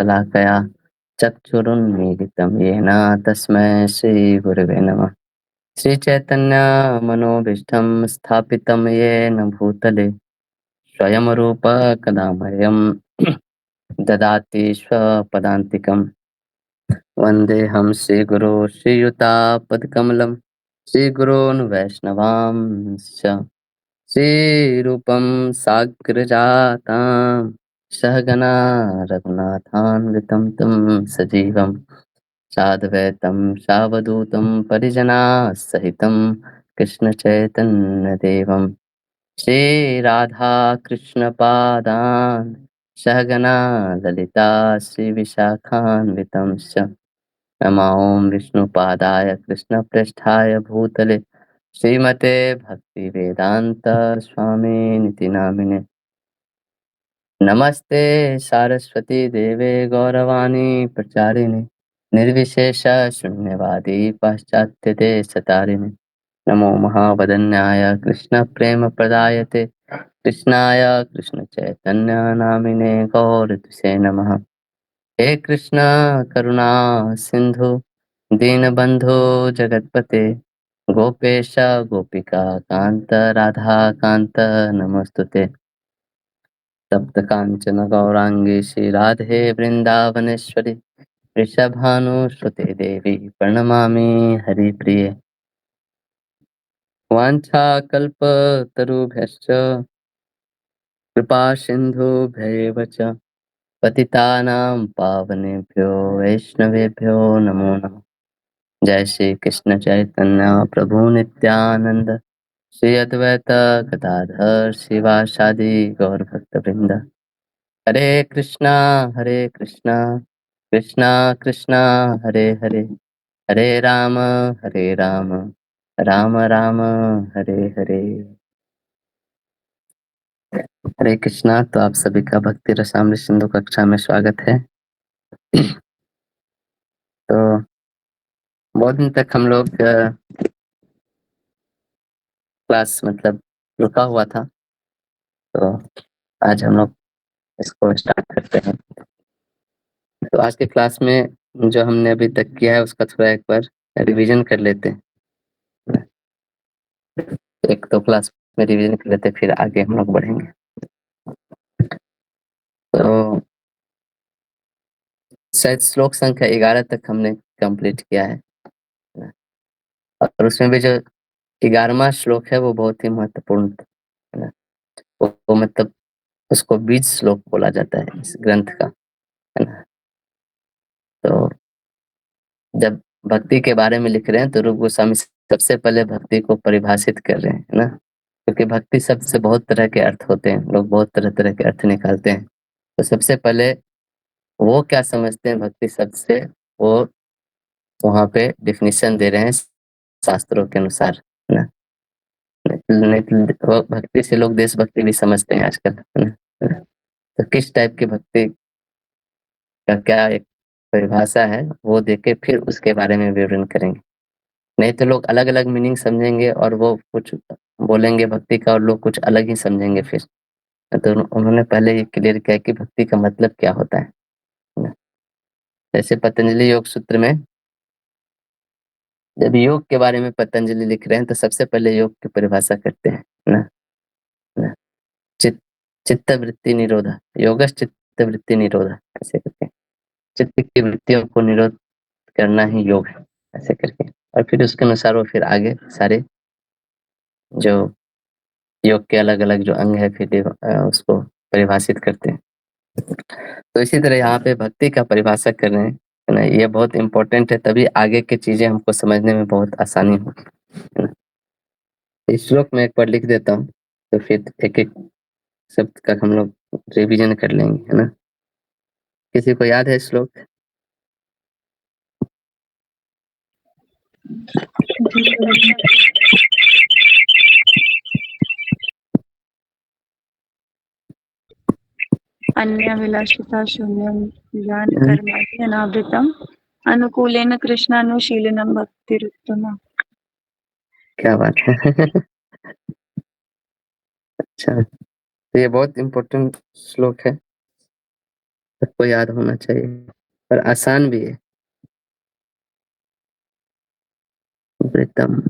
शलाकया चक्षुरुन्मीलितं येन तस्मै श्रीगुरवे नमः। श्रीचैतन्यमनोभीष्टं स्थापितं येन भूतले स्वयं रूप कदा मह्यं ददाति स्वपदान्तिकं। वन्देऽहं श्रीगुरो श्रीयुतापदकमलं श्रीगुरोन् वैष्णवांश्च श्रीरूपं साग्रजातां सहगना रघुनाथान्वितं तं सजीवं साद्वैतं सावधूतं परिजनासहितं कृष्णचैतन्यदेवं श्रीराधाकृष्णपादान् सहगना ललिता श्रीविशाखान्वितंश्च नमो ॐ विष्णुपादाय कृष्णप्रेष्ठाय भूतले श्रीमते भक्तिवेदान्त स्वामिनिति नामिने। नमस्ते सारस्वती देवे गौरवाणी प्रचारिणे निर्विशेष शून्यवादी पाश्चात्य देशतारिणे। नमो महावदन्याय कृष्ण प्रेम प्रदायते कृष्णाय कृष्ण चैतन्य नामिने गौरतुसे नमः। हे कृष्ण करुणा सिंधु दीनबंधु जगतपते गोपेश गोपिका कांत राधा कांत नमस्तुते। सप्त कांचन गौरांगी श्री राधे वृंदावनेश्वरी वृषभानुसुते देवी प्रणमामि हरिप्रिये। वाञ्छाकल्पतरुभ्यश्च कृपा सिन्धुभ्यैव च पतितानां पावनेभ्यो वैष्णवेभ्यो नमो नमः। जय श्री कृष्ण चैतन्य प्रभु नित्यानंद श्री अद्वैत गदाधर शिवासादि गौर भक्त वृंद। हरे कृष्णा कृष्णा कृष्णा हरे हरे हरे राम राम राम हरे हरे। हरे कृष्णा। तो आप सभी का भक्ति रसामृत सिंधु कक्षा में स्वागत है। तो बहुत दिन तक हम लोग क्लास मतलब रुका हुआ था, तो आज हम लोग इसको स्टार्ट करते हैं। तो आज के क्लास में जो हमने अभी तक किया है उसका थोड़ा एक बार रिवीजन कर लेते हैं। एक तो क्लास में रिवीजन कर लेते हैं, फिर आगे हम लोग बढ़ेंगे। तो शायद श्लोक संख्या 11 तक हमने कंप्लीट किया है, और उसमें भी जो 11वां श्लोक है वो बहुत ही महत्वपूर्ण है ना। वो मतलब उसको बीज श्लोक बोला जाता है इस ग्रंथ का, है ना। तो जब भक्ति के बारे में लिख रहे हैं तो रूप गोस्वामी सबसे पहले भक्ति को परिभाषित कर रहे हैं, है ना। क्योंकि भक्ति शब्द से बहुत तरह के अर्थ होते हैं, लोग बहुत तरह तरह के अर्थ निकालते हैं। तो सबसे पहले वो क्या समझते हैं भक्ति शब्द से, वो वहाँ पे डिफिनीशन दे रहे हैं शास्त्रों के अनुसार, है ना। नहीं तो वो भक्ति से लोग देशभक्ति भी समझते हैं आजकल, है ना। तो किस टाइप की भक्ति का क्या एक परिभाषा है वो देके फिर उसके बारे में विवरण करेंगे। नहीं तो लोग अलग अलग मीनिंग समझेंगे और वो कुछ बोलेंगे भक्ति का और लोग कुछ अलग ही समझेंगे फिर। तो उन्होंने पहले ये क्लियर किया कि भक्ति का मतलब क्या होता है ना। जैसे पतंजलि योग सूत्र में जब योग के बारे में पतंजलि लिख रहे हैं तो सबसे पहले योग की परिभाषा करते हैं ना, ना। चित चित्त वृत्ति निरोधा योगश चित्त वृत्ति निरोधा, ऐसे करके चित्त की वृत्तियों को निरोध करना ही योग है, ऐसे करके। और फिर उसके अनुसार वो फिर आगे सारे जो योग के अलग अलग जो अंग है फिर उसको परिभाषित करते हैं। तो इसी तरह यहाँ पे भक्ति का परिभाषा कर रहे हैं, है ना। ये बहुत इंपॉर्टेंट है, तभी आगे की चीजें हमको समझने में बहुत आसानी होगी, है ना। इस श्लोक में एक बार लिख देता हूँ, तो फिर एक एक शब्द का हम लोग रिवीजन कर लेंगे, है ना। किसी को याद है श्लोक? अन्यविलासिता शून्यं ज्ञान कर्माणि अनावृतम् अनुकूलेन कृष्णानुशीलनं भक्तिरुत्तमा। क्या बात है। अच्छा, तो ये बहुत इम्पोर्टेंट श्लोक है। सबको याद होना चाहिए और आसान भी है। वृतम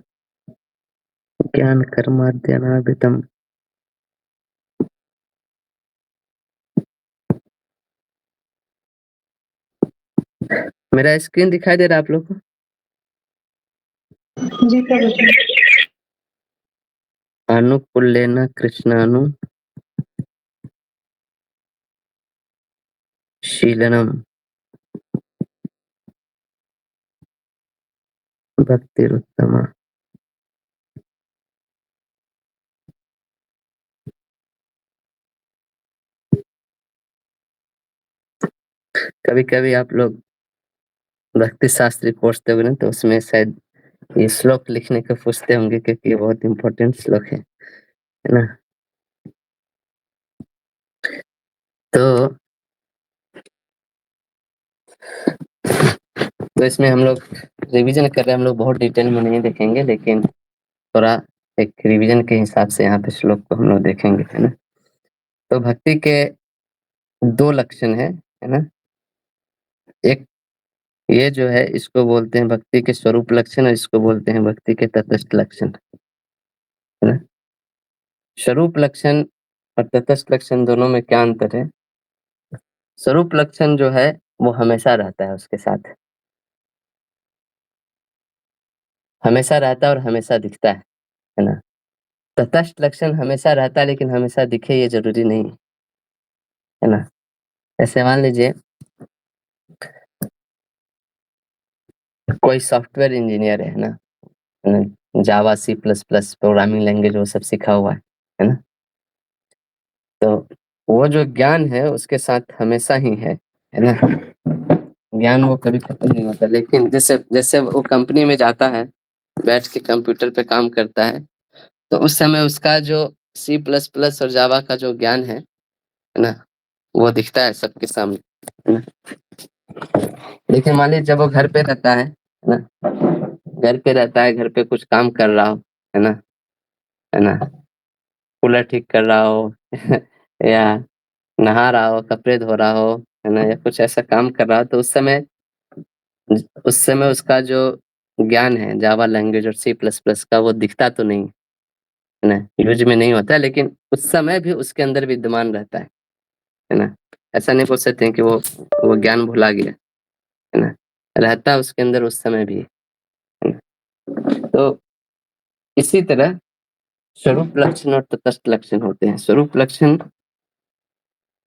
ज्ञान कर्माद्यनावृतम। मेरा स्क्रीन दिखाई दे रहा है आप लोग को? जी प्रभु। अनुकूलेन कृष्णानु शीलनम भक्तिरुत्तमा। कभी कभी आप लोग भक्ति शास्त्री पढ़ते होंगे ना, तो उसमें शायद ये श्लोक लिखने को पूछते होंगे, क्योंकि ये बहुत इंपॉर्टेंट श्लोक है ना। तो इसमें हम लोग रिवीजन कर रहे हैं, हम लोग बहुत डिटेल में नहीं देखेंगे, लेकिन थोड़ा एक रिवीजन के हिसाब से यहाँ पे श्लोक को हम लोग देखेंगे, है ना। तो भक्ति के दो लक्षण है ना। एक ये जो है, इसको बोलते हैं भक्ति के स्वरूप लक्षण, और इसको बोलते हैं भक्ति के तटस्थ लक्षण, है ना। स्वरूप लक्षण और तटस्थ लक्षण दोनों में क्या अंतर है? स्वरूप लक्षण जो है वो हमेशा रहता है उसके साथ, हमेशा रहता है और हमेशा दिखता है ना। तटस्थ लक्षण हमेशा रहता है लेकिन हमेशा दिखे ये जरूरी नहीं है ना। ऐसे मान लीजिए कोई सॉफ्टवेयर इंजीनियर है ना, Java C plus plus programming language वो सब सीखा हुआ है ना। तो वो जो ज्ञान है उसके साथ हमेशा ही है ना। ज्ञान वो कभी खत्म नहीं होता, लेकिन जैसे जैसे वो कंपनी में जाता है, बैठ के कंप्यूटर पे काम करता है, तो उस समय उसका जो सी प्लस प्लस और जावा का जो ज्ञान है ना, वो दिखता है सबके सामने, है ना। लेकिन मान लीजिए जब वो घर पे रहता है ना, घर पे रहता है, घर पे कुछ काम कर रहा हो, है ना, कूलर ठीक कर रहा हो या नहा रहा हो, कपड़े धो रहा हो, है ना, या कुछ ऐसा काम कर रहा हो, तो उस समय उसका जो ज्ञान है जावा लैंग्वेज और सी प्लस प्लस का, वो दिखता तो नहीं है ना, यूज में नहीं होता, लेकिन उस समय भी उसके अंदर विद्यमान रहता है ना। ऐसा नहीं बोल सकते हैं कि वो ज्ञान भुला गया, है ना, रहता है उसके अंदर उस समय भी, है ना। तो इसी तरह स्वरूप लक्षण और तटस्थ लक्षण होते हैं। स्वरूप लक्षण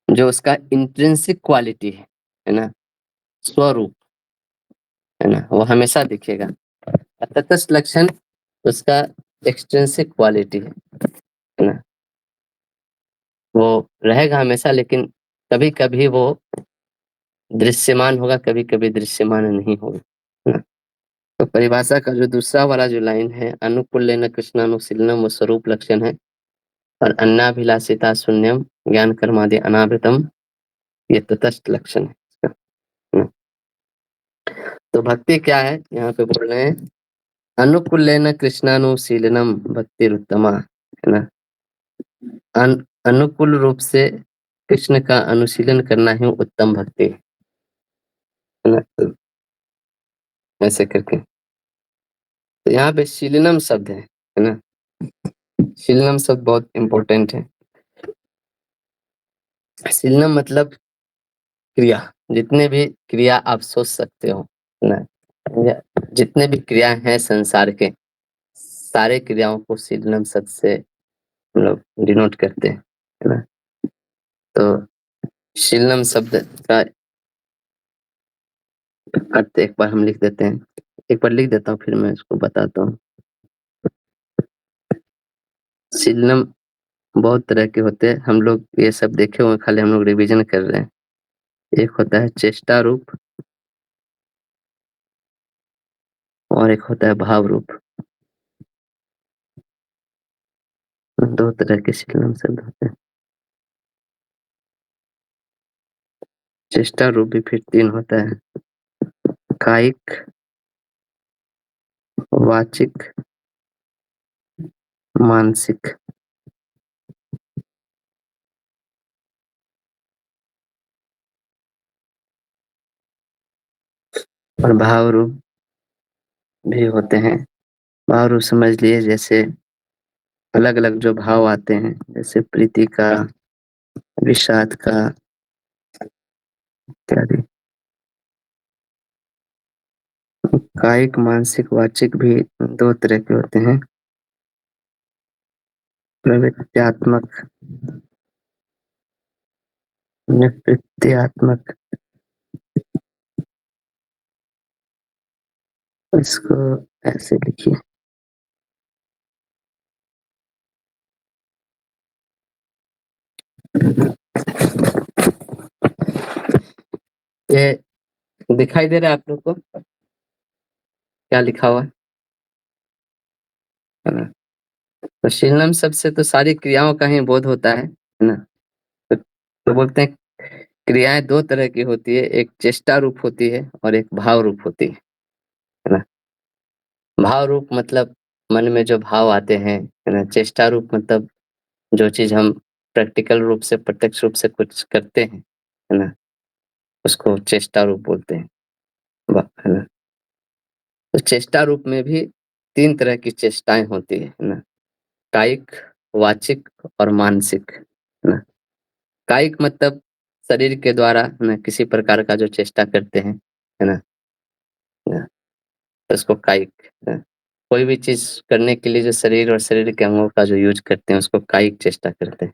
जो उसका इंट्रिंसिक क्वालिटी है ना, स्वरूप, है ना, वो हमेशा दिखेगा। तटस्थ लक्षण उसका एक्सट्रिंसिक क्वालिटी है ना, वो रहेगा हमेशा, लेकिन कभी कभी वो दृश्यमान होगा, कभी कभी दृश्यमान नहीं होगा, है ना। तो परिभाषा का जो दूसरा वाला जो लाइन है, अनुकूल्यन कृष्णानुशीलनम, वो स्वरूप लक्षण है, और अन्नाभिलाषिता शून्यम ज्ञान कर्मादि अनावृतम, ये तटस्थ लक्षण है इसका, है ना। तो भक्ति क्या है, यहाँ पे बोल रहे हैं अनुकूल्यन कृष्णानुशीलनम भक्तिरुत्तमा, है ना। अनुकूल रूप से कृष्ण का अनुशीलन करना ही उत्तम भक्ति है ना। तो ऐसे करके, तो यहाँ पे शीलनम शब्द है ना। शीलनम शब्द बहुत इंपॉर्टेंट है। शीलनम मतलब क्रिया, जितने भी क्रिया आप सोच सकते हो, है ना, या जितने भी क्रिया हैं संसार के, सारे क्रियाओं को शीलनम शब्द से हम लोग डिनोट करते हैं, है ना। तो शीलनम शब्द का अर्थ एक बार हम लिख देते हैं, एक बार लिख देता हूँ फिर मैं इसको बताता हूँ। शीलनम बहुत तरह के होते हैं, हम लोग ये सब देखे हुए, खाली हम लोग रिवीजन कर रहे हैं। एक होता है चेष्टा रूप और एक होता है भाव रूप, दो तरह के शीलनम शब्द होते हैं। चेष्टा रूप भी फिर तीन होता है, कायिक, वाचिक, मानसिक। और भाव रूप भी होते हैं। भाव रूप समझ लिए, जैसे अलग अलग जो भाव आते हैं, जैसे प्रीति का, विषाद का इत्यादि। कायिक, मानसिक, वाचिक भी दो तरह के होते हैं। प्रवृत्त्यात्मक, निवृत्त्यात्मक। इसको ऐसे लिखिए। ये दिखाई दे रहा है आप लोग को, क्या लिखा हुआ है ना? तो शीलम शब्द से तो सारी क्रियाओं का ही बोध होता है ना? तो बोलते हैं क्रियाएं दो तरह की होती है, एक चेष्टा रूप होती है और एक भाव रूप होती है ना? भाव रूप मतलब मन में जो भाव आते हैं, है ना? चेष्टा रूप मतलब जो चीज हम प्रैक्टिकल रूप से, प्रत्यक्ष रूप से कुछ करते हैं, है ना? उसको चेष्टा रूप बोलते हैं, है ना? तो चेष्टा रूप में भी तीन तरह की चेष्टाएं होती है ना? कायिक, वाचिक और मानसिक, है ना? कायिक मतलब शरीर के द्वारा ना किसी प्रकार का जो चेष्टा करते हैं, है ना? ना, तो उसको कायिक, है ना? कोई भी चीज करने के लिए जो शरीर और शरीर के अंगों का जो यूज करते हैं, उसको कायिक चेष्टा करते हैं,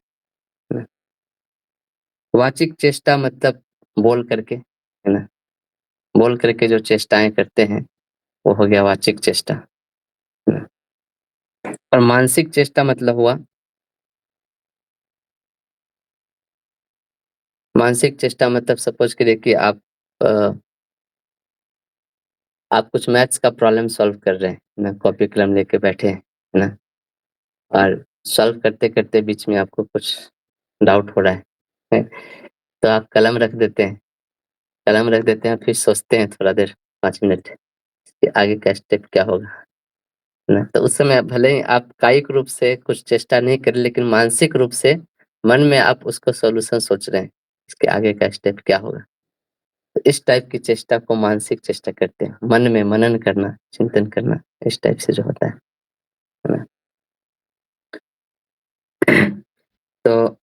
है ना? वाचिक चेष्टा मतलब बोल करके, है ना? बोल करके जो चेष्टाएं करते हैं, वो हो गया वाचिक चेष्टा, है ना? और मानसिक चेष्टा मतलब हुआ, मानसिक चेष्टा मतलब सपोज करिए कि आप कुछ मैथ्स का प्रॉब्लम सॉल्व कर रहे हैं ना, कॉपी कलम लेके बैठे हैं, है ना? और सॉल्व करते-करते बीच में आपको कुछ डाउट हो रहा है, तो आप कलम रख देते हैं, कलम रख देते हैं, फिर सोचते हैं थोड़ा देर, 5 मिनट कि आगे का स्टेप क्या होगा, है ना? तो उस समय भले ही आप कायिक रूप से कुछ चेष्टा नहीं करें, लेकिन मानसिक रूप से मन में आप उसको सॉल्यूशन सोच रहे हैं, इसके आगे का स्टेप क्या होगा। तो इस टाइप की चेष्टा को मानसिक चेष्टा कहते हैं, मन में मनन करना, चिंतन करना, इस टाइप से जो होता है ना? तो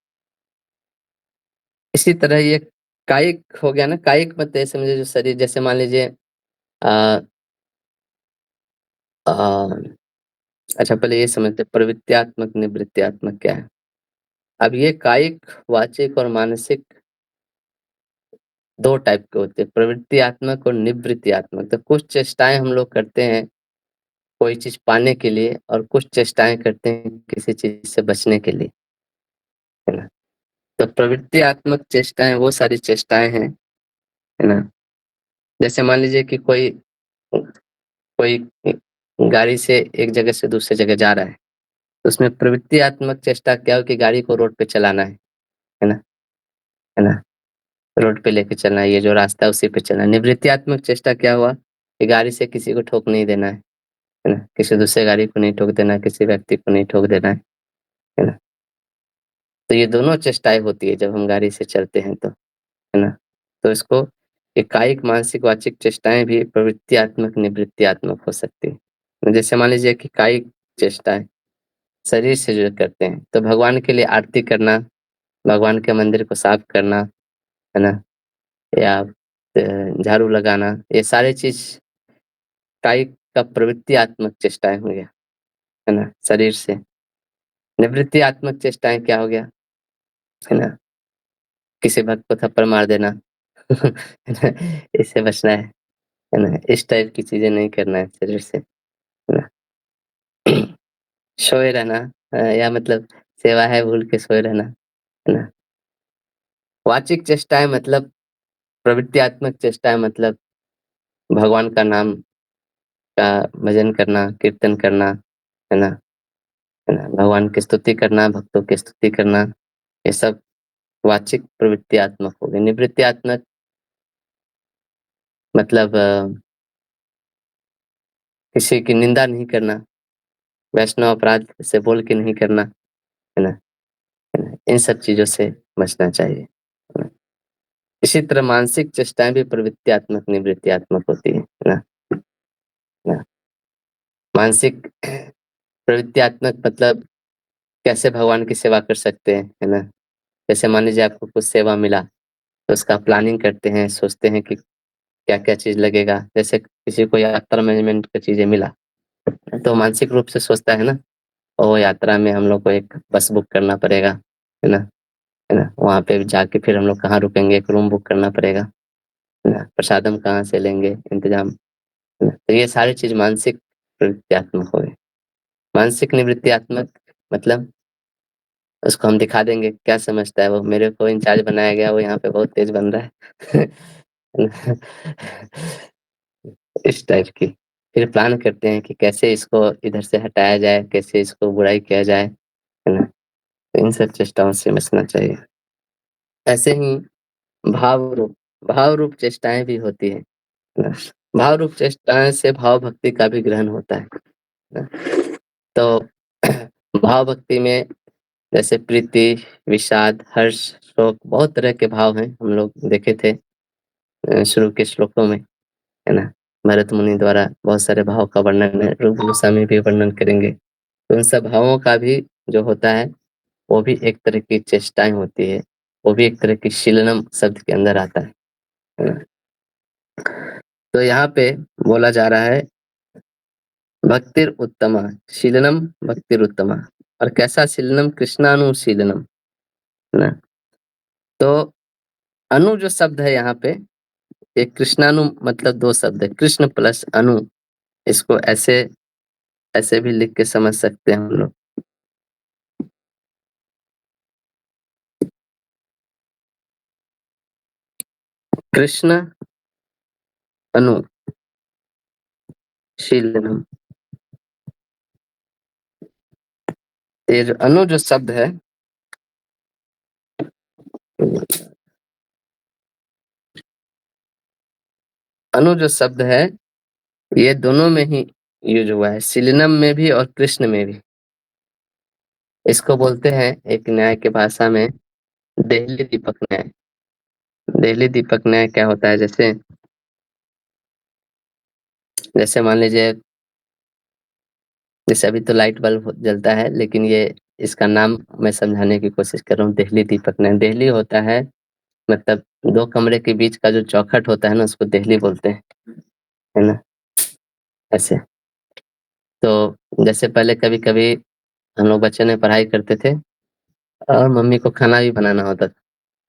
इसी तरह ये कायिक हो गया ना, कायिक मतलब ये समझिए जो शरीर, जैसे मान लीजिए अ अ, अच्छा पहले ये समझते हैं प्रवृत्त्यात्मक, निवृत्त्यात्मक क्या है? अब ये कायिक, वाचिक और मानसिक 2 टाइप के होते हैं, प्रवृत्त्यात्मक और निवृत्त्यात्मक। तो कुछ चेष्टाएँ हम लोग करते हैं, कोई चीज़ पाने के लिए, और कुछ चेष्टाएँ करते हैं किसी चीज़ से बचने के लिए, है ना? तो प्रवृत्त्यात्मक चेष्टाएँ वो सारी चेष्टाएँ हैं, है ना? जैसे मान लीजिए कि कोई कोई गाड़ी से एक जगह से दूसरे जगह जा रहा है, तो उसमें प्रवृत्त्यात्मक चेष्टा क्या हो कि गाड़ी को रोड पे चलाना है ना? है ना? रोड पे लेके चलना है, ये जो रास्ता है उसी पे चलना है। निवृत्त्यात्मक चेष्टा क्या हुआ कि गाड़ी से किसी को ठोक नहीं देना है ना? किसी दूसरे गाड़ी को नहीं ठोक देना है, किसी व्यक्ति को नहीं ठोक देना है ना? तो ये दोनों चेष्टाएँ होती है जब हम गाड़ी से चलते हैं तो, है ना? तो इसको ये कायिक, मानसिक, वाचिक चेष्टाएँ भी प्रवृत्त्यात्मक, निवृत्त्यात्मक हो सकती है। जैसे मान लीजिए कि कायिक चेष्टाएँ शरीर से जो करते हैं, तो भगवान के लिए आरती करना, भगवान के मंदिर को साफ करना, है ना? या झाड़ू लगाना, ये सारी चीज़ कायिक का प्रवृत्त्यात्मक चेष्टाएँ हो गया, है ना? शरीर से। निवृत्त्यात्मक चेष्टाएँ क्या हो गया, है ना? किसी भक्त को थप्पड़ मार देना, है ना? इससे बचना है ना? इस टाइप की चीज़ें नहीं करना है शरीर से, है ना? सोए रहना, या मतलब सेवा है भूल के सोए रहना, है ना? वाचिक चेष्टाएँ मतलब, प्रवृत्त्यात्मक चेष्टाएँ मतलब भगवान का नाम का भजन करना, कीर्तन करना, है ना? है ना? भगवान की स्तुति करना, भक्तों की स्तुति करना, ये सब वाचिक प्रवृत्त्यात्मक हो गए। निवृत्त्यात्मक मतलब किसी की निंदा नहीं करना, वैष्णव अपराध से बोल के नहीं करना, है ना? है ना? इन सब चीज़ों से बचना चाहिए, है ना? इसी तरह मानसिक चेष्टाएँ भी प्रवृत्त्यात्मक, निवृत्त्यात्मक होती हैं, है ना? ना मानसिक प्रवृत्त्यात्मक मतलब कैसे भगवान की सेवा कर सकते हैं, है ना? जैसे मान लीजिए आपको कुछ सेवा मिला, तो उसका प्लानिंग करते हैं, सोचते हैं कि क्या-क्या चीज़ लगेगा। जैसे किसी को यात्रा मैनेजमेंट का चीज़ें मिला, तो मानसिक रूप से सोचता है ना, ओह! यात्रा में हम लोग को एक बस बुक करना पड़ेगा, है ना? है ना? वहाँ पे जाके फिर हम लोग कहाँ रुकेंगे, एक रूम बुक करना पड़ेगा, है ना? प्रसादम कहाँ से लेंगे, इंतज़ाम, है ना? तो ये सारी चीज़ मानसिक प्रवृत्त्यात्मक हो गई। मानसिक निवृत्त्यात्मक मतलब उसको हम दिखा देंगे, क्या समझता है वो? मेरे को इंचार्ज बनाया गया, वो यहाँ पे बहुत तेज़ बन रहा है। इस टाइप की। फिर प्लान करते हैं कि कैसे इसको इधर से हटाया जाए, कैसे इसको बुराई किया जाए, है ना? तो इन सब चेष्टाओं से बचना चाहिए। ऐसे ही भाव रूप भाव रूप चेष्टाएँ भी होती हैं, है ना? भाव रूप चेष्टाएँ से भाव भक्ति का भी ग्रहण होता है ना? तो भाव भक्ति में जैसे प्रीति, विषाद, हर्ष, शोक बहुत तरह के भाव हैं, हम लोग देखे थे शुरू के श्लोकों में, है ना? भरत मुनि द्वारा बहुत सारे भाव का वर्णन है, रूप गोस्वामी भी वर्णन करेंगे। तो उन सब भावों का भी जो होता है, वो भी एक तरह की चेष्टाएँ होती है, वो भी एक तरह की शीलनम शब्द के अंदर आता है ना? तो यहाँ पे बोला जा रहा है, भक्तिरुत्तमा, शीलनम भक्तिरुत्तमा और कैसा शीलनम? कृष्णानुशीलनम, है ना? तो अनु जो शब्द है यहाँ पे, ये कृष्णानु मतलब 2 शब्द है, कृष्ण प्लस अनु, इसको ऐसे ऐसे भी लिख के समझ सकते हैं हम लोग। कृष्ण अनु शीलनम। ये जो अनु जो शब्द है, अनु जो शब्द है, ये दोनों में ही यूज़ हुआ है, शीलनम में भी और कृष्ण में भी। इसको बोलते हैं एक न्याय के भाषा में देहली दीपक न्याय। देहली दीपक न्याय क्या होता है? जैसे जैसे मान लीजिए, जैसे अभी तो लाइट बल्ब जलता है, लेकिन ये इसका नाम मैं समझाने की कोशिश कर रहा हूँ, देहली दीपक न्याय। देहली होता है मतलब 2 कमरे के बीच का जो चौखट होता है ना, उसको देहली बोलते हैं, है ना? ऐसे। तो जैसे पहले कभी-कभी हम लोग बच्चे में पढ़ाई करते थे और मम्मी को खाना भी बनाना होता था,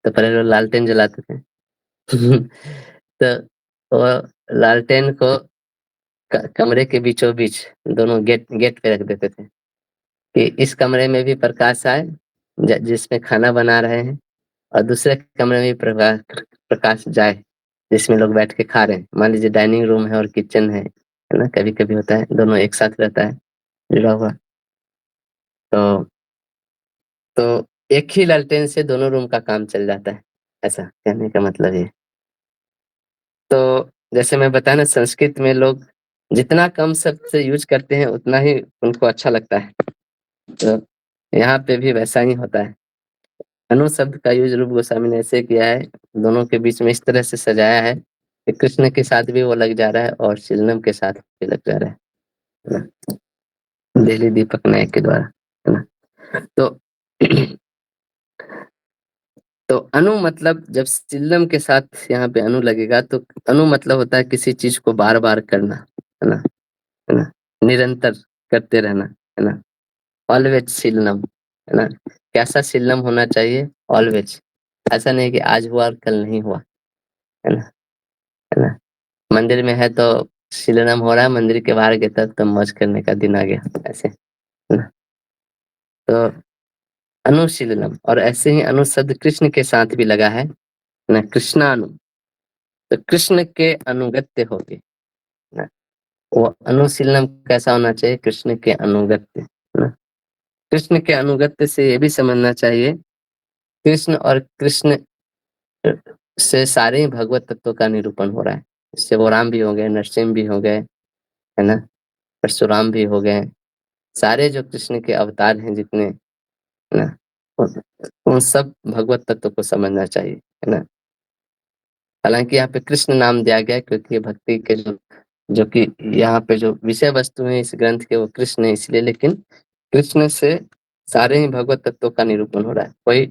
तो पहले लोग लालटेन जलाते थे। तो वो लालटेन को कमरे के बीचों-बीच दोनों गेट गेट पे रख देते थे कि इस कमरे में भी प्रकाश आए जिसमें खाना बना रहे हैं, और दूसरे कमरे में भी प्रकाश जाए जिसमें लोग बैठ के खा रहे हैं। मान लीजिए डाइनिंग रूम है और किचन है ना? कभी-कभी होता है, दोनों एक साथ रहता है जुड़ा हुआ। तो तो एक ही लालटेन से दोनों रूम का काम चल जाता है, ऐसा कहने का मतलब ये। तो जैसे मैं बताया ना, संस्कृत में लोग जितना कम शब्द से यूज़ करते हैं, उतना ही उनको अच्छा लगता है। तो यहाँ पे भी वैसा ही होता है। अनु शब्द का यूज़ रूप गोस्वामी ने ऐसे किया है, दोनों के बीच में इस तरह से सजाया है कि कृष्ण के साथ भी वो लग जा रहा है और शीलनम के साथ भी लग जा रहा है ना? दिल्ली दीपक नायक के द्वारा, है ना? तो तो अनु मतलब जब शीलम के साथ यहाँ पे अनु लगेगा, तो अनु मतलब होता है किसी चीज़ को बार-बार करना, है ना? है ना? निरंतर करते रहना, है ना? ऑलवेज शीलनम, है ना? कैसा शीलनम होना चाहिए? ऑलवेज। ऐसा नहीं कि आज हुआ और कल नहीं हुआ, है ना? है ना? मंदिर में है तो शीलनम हो रहा है, मंदिर के बाहर गए तब तो मौज करने का दिन आ गया, ऐसे, है ना? तो अनुशीलनम, और ऐसे ही अनु शब्द कृष्ण के साथ भी लगा है ना? कृष्णानु, तो कृष्ण के अनुगत्य हो गए ना? वो अनुशीलनम कैसा होना चाहिए? कृष्ण के अनुगत्य, है ना? कृष्ण के अनुगत्य से ये भी समझना चाहिए, कृष्ण और कृष्ण से सारे ही भगवत तत्वों का निरूपण हो रहा है। इससे वो राम भी हो गए, नरसिंह भी हो गए, है ना? परशुराम भी हो गए, सारे जो कृष्ण के अवतार हैं जितने, है ना? उन उन सब भगवत तत्व को समझना चाहिए, है ना? हालांकि यहाँ पे कृष्ण नाम दिया गया क्योंकि ये भक्ति के जो कि यहाँ पे जो विषय वस्तु है इस ग्रंथ के वो कृष्ण है इसलिए, लेकिन कृष्ण से सारे ही भगवत तत्वों का निरूपण हो रहा है। कोई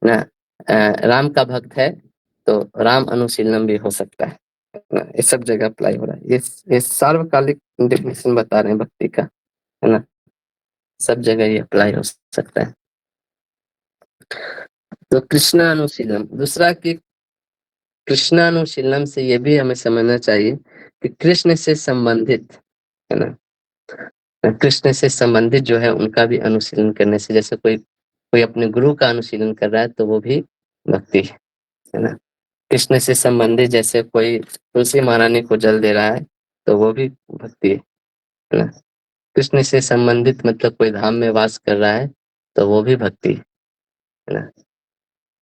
ना राम का भक्त है तो राम अनुशीलनम भी हो सकता है ना, ये सब जगह अप्लाई हो रहा है। ये सार्वकालिक डेफिनेशन बता रहे हैं भक्ति का, है ना, सब जगह ये अप्लाई हो सकता है। तो कृष्णानुशीलम, दूसरा कि कृष्णानुशीलम से ये भी हमें समझना चाहिए कि कृष्ण से संबंधित, है ना, कृष्ण से संबंधित जो है उनका भी अनुशीलन करने से, जैसे कोई कोई अपने गुरु का अनुशीलन कर रहा है तो वो भी भक्ति है ना। कृष्ण से संबंधित जैसे कोई तुलसी महारानी को जल दे रहा है तो वो भी भक्ति है ना। कृष्ण से संबंधित मतलब कोई धाम में वास कर रहा है तो वो भी भक्ति है ना।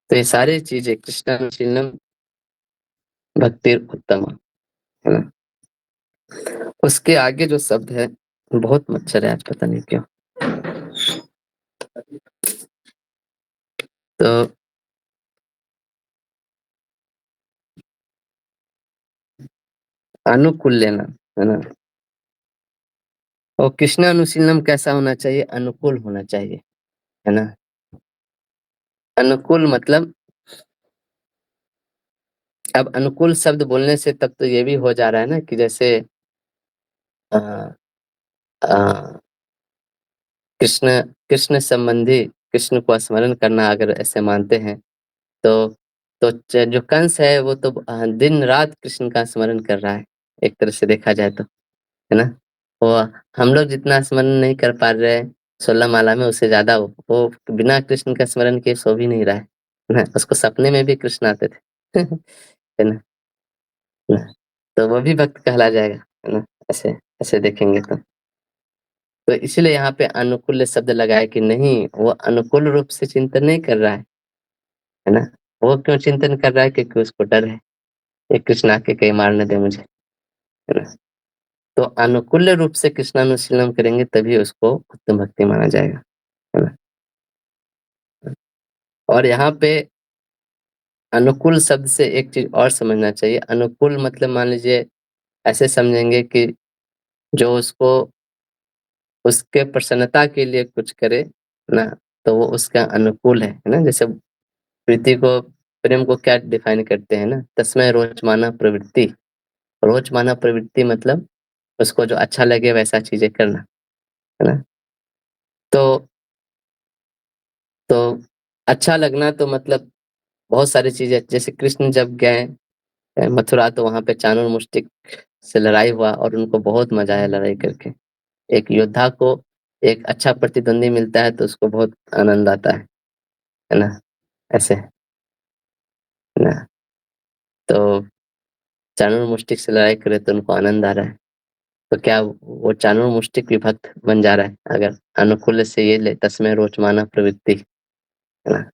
तो ये सारी चीजें कृष्णानुशीलनम भक्ति उत्तम है ना। उसके आगे जो शब्द है बहुत मच्छर है आज, पता नहीं क्यों। तो अनुकूल लेना है ना। और कृष्ण अनुशीलनम कैसा होना चाहिए? अनुकूल होना चाहिए, है ना। अनुकूल मतलब, अब अनुकूल शब्द बोलने से तब तो ये भी हो जा रहा है ना कि जैसे अ, अ, कृष्ण कृष्ण संबंधी कृष्ण को स्मरण करना अगर ऐसे मानते हैं तो जो कंस है वो तो दिन रात कृष्ण का स्मरण कर रहा है, एक तरह से देखा जाए तो, है ना। वो हम लोग जितना स्मरण नहीं कर पा रहे हैं 16 माला में, उससे ज्यादा वो बिना कृष्ण का स्मरण के सो भी नहीं रहा है ना। उसको सपने में भी कृष्ण आते थे है ना। ना। तो वो भी भक्त कहला जाएगा, है ना, ऐसे ऐसे देखेंगे तो इसलिए यहाँ पे अनुकूल शब्द लगाया कि नहीं, वो अनुकूल रूप से चिंतन नहीं कर रहा है ना। वो क्यों चिंतन कर रहा है? क्योंकि उसको डर है ये कृष्ण आके कहीं मार न दे मुझे, है ना। तो अनुकूल रूप से कृष्णानुशीलम करेंगे तभी उसको उत्तम भक्ति माना जाएगा, है ना। और यहाँ पे अनुकूल शब्द से एक चीज और समझना चाहिए। अनुकूल मतलब मान लीजिए ऐसे समझेंगे कि जो उसको उसके प्रसन्नता के लिए कुछ करे ना, तो वो उसका अनुकूल है ना। जैसे प्रीति को, प्रेम को क्या डिफाइन करते हैं ना, तस्मै रोचमाना प्रवृत्ति। रोचमाना प्रवृत्ति मतलब उसको जो अच्छा लगे वैसा चीजें करना, है ना। तो तो अच्छा लगना तो मतलब बहुत सारी चीजें, जैसे कृष्ण जब गए मथुरा तो वहां पे चाणूर मुष्टिक से लड़ाई हुआ और उनको बहुत मजा आया लड़ाई करके। एक योद्धा को एक अच्छा प्रतिद्वंदी मिलता है तो उसको बहुत आनंद आता है ना, ऐसे, है ना। तो चाणूर मुष्टिक से लड़ाई करे तो उनको आनंद आ रहा है, तो क्या वो चाणूर मुष्टिक विभक्त बन जा रहा है अगर अनुकूल से ये ले तस्मै रोचमाना प्रवृत्ति, है ना।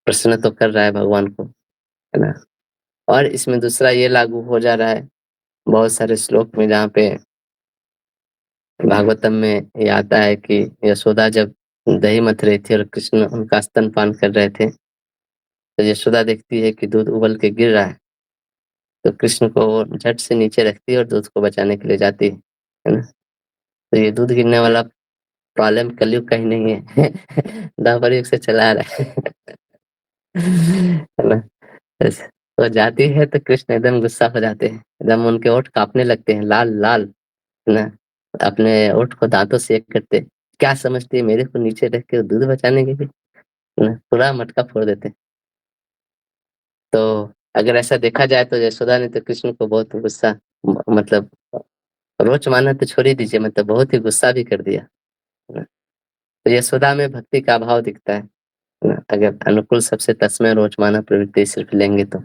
प्रश्न तो कर रहा है भगवान को, है ना। और इसमें दूसरा ये लागू हो जा रहा है बहुत सारे श्लोक में, जहाँ पे भागवतम में ये आता है कि यशोदा जब दही मथ रही थी और कृष्ण उनका स्तनपान कर रहे थे, तो यशोदा देखती है कि दूध उबल के गिर रहा है, तो कृष्ण को वो झट से नीचे रखती है और दूध को बचाने के लिए जाती है ना। तो ये दूध गिरने वाला प्रॉब्लम कलयुग का ही नहीं है द्वापर युग से चला आ रहा है ना। बस, तो जाती है तो कृष्ण एकदम गुस्सा हो जाते हैं, एकदम उनके होंठ कांपने लगते हैं, लाल लाल, है ना। अपने होंठ को दांतों से एक करते, क्या समझती है मेरे को नीचे रख के दूध बचाने के लिए, है ना, पूरा मटका फोड़ देते। तो अगर ऐसा देखा जाए तो यशोदा ने तो कृष्ण को बहुत गुस्सा, मतलब रोच माना तो छोड़ ही दीजिए, मतलब बहुत ही गुस्सा भी कर दिया, है ना। तो यशोदा में भक्ति का अभाव दिखता है ना, अगर अनुकूल सबसे तस्मै रोच माना प्रवृत्ति सिर्फ लेंगे तो।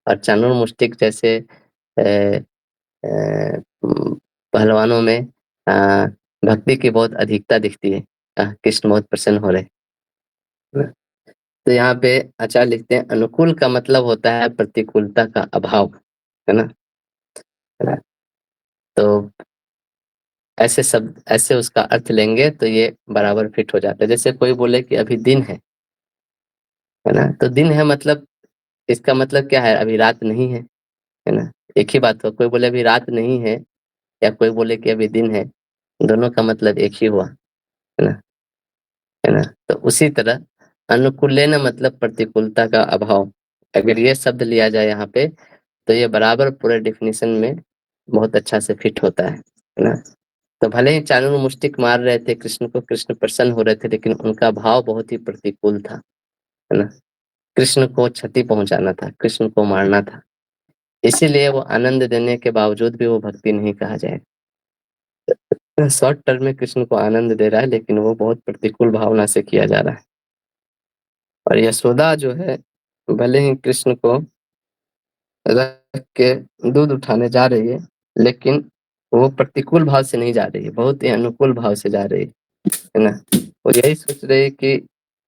और चाणूर मुष्टिक जैसे अ, अ, पहलवानों में भक्ति की बहुत अधिकता दिखती है, कृष्ण बहुत प्रसन्न हो रहे हैं। तो यहाँ पे आचार्य लिखते हैं अनुकूल का मतलब होता है प्रतिकूलता का अभाव, है ना, है ना? तो ऐसे शब्द, ऐसे उसका अर्थ लेंगे तो ये बराबर फिट हो जाता है। जैसे कोई बोले कि अभी दिन है ना, तो दिन है मतलब इसका मतलब क्या है? अभी रात नहीं है ना? एक ही बात हो, कोई बोले अभी रात नहीं है या कोई बोले कि अभी दिन है, दोनों का मतलब एक ही हुआ, है ना? है ना? तो उसी तरह अनुकूलेन मतलब प्रतिकूलता का अभाव। अगर ये शब्द लिया जाए यहाँ पे, तो ये बराबर पूरे डेफिनिशन में बहुत अच्छा से फिट होता है ना? तो भले ही चाणूर मुष्टिक मार रहे थे कृष्ण को, कृष्ण प्रसन्न हो रहे थे, लेकिन उनका भाव बहुत ही प्रतिकूल था, है ना? कृष्ण को क्षति पहुँचाना था, कृष्ण को मारना था। इसीलिए वो आनंद देने के बावजूद भी वो भक्ति नहीं कहा जाएगा। शॉर्ट टर्म में कृष्ण को आनंद दे रहा है, लेकिन वो बहुत प्रतिकूल भावना से किया जा रहा है। और यशोदा जो है, भले ही कृष्ण को रख के दूध उठाने जा रही है, लेकिन वो प्रतिकूल भाव से नहीं जा रही है, बहुत ही अनुकूल भाव से जा रही है ना? वो यही सोच रही है कि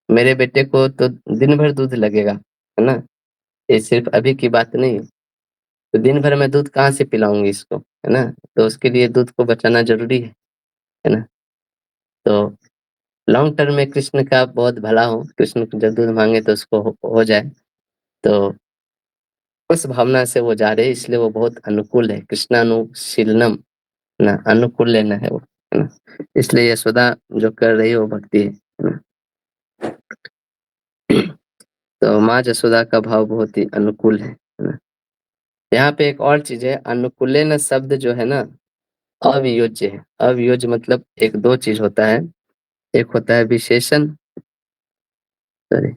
मेरे बेटे को तो दिन भर दूध लगेगा, है ना? ये सिर्फ अभी की बात नहीं है। तो दिन भर मैं दूध कहाँ से पिलाऊंगी इसको, है ना? तो उसके लिए दूध को बचाना जरूरी है ना? तो लॉन्ग टर्म में कृष्ण का बहुत भला हो, कृष्ण जब दूध मांगे तो उसको हो जाए, तो उस भावना से वो जा रहे हैं, इसलिए वो बहुत अनुकूल है। कृष्णानुशीलनम ना, अनुकूल लेना है वो, है ना? इसलिए यशोदा जो कर रही है वो भक्ति है ना? तो माँ जसोदा का भाव बहुत ही अनुकूल है ना? यहाँ पे एक और चीज है, अनुकूलेन शब्द जो है ना, अवियोज्य है। अवियोज्य मतलब एक दो चीज होता है, एक होता है विशेषण, सॉरी,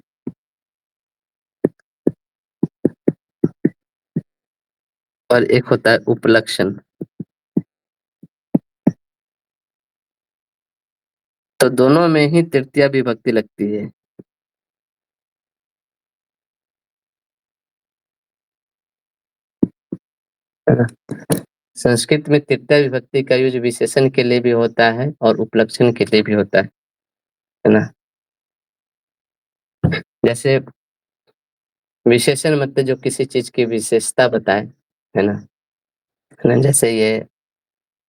और एक होता है उपलक्षण। तो दोनों में ही तृतीया विभक्ति लगती है ना? संस्कृत में तृतीया विभक्ति का यूज विशेषण के लिए भी होता है और उपलक्षण के लिए भी होता है ना? जैसे विशेषण मतलब जो किसी चीज की विशेषता बताए, है ना? है ना? जैसे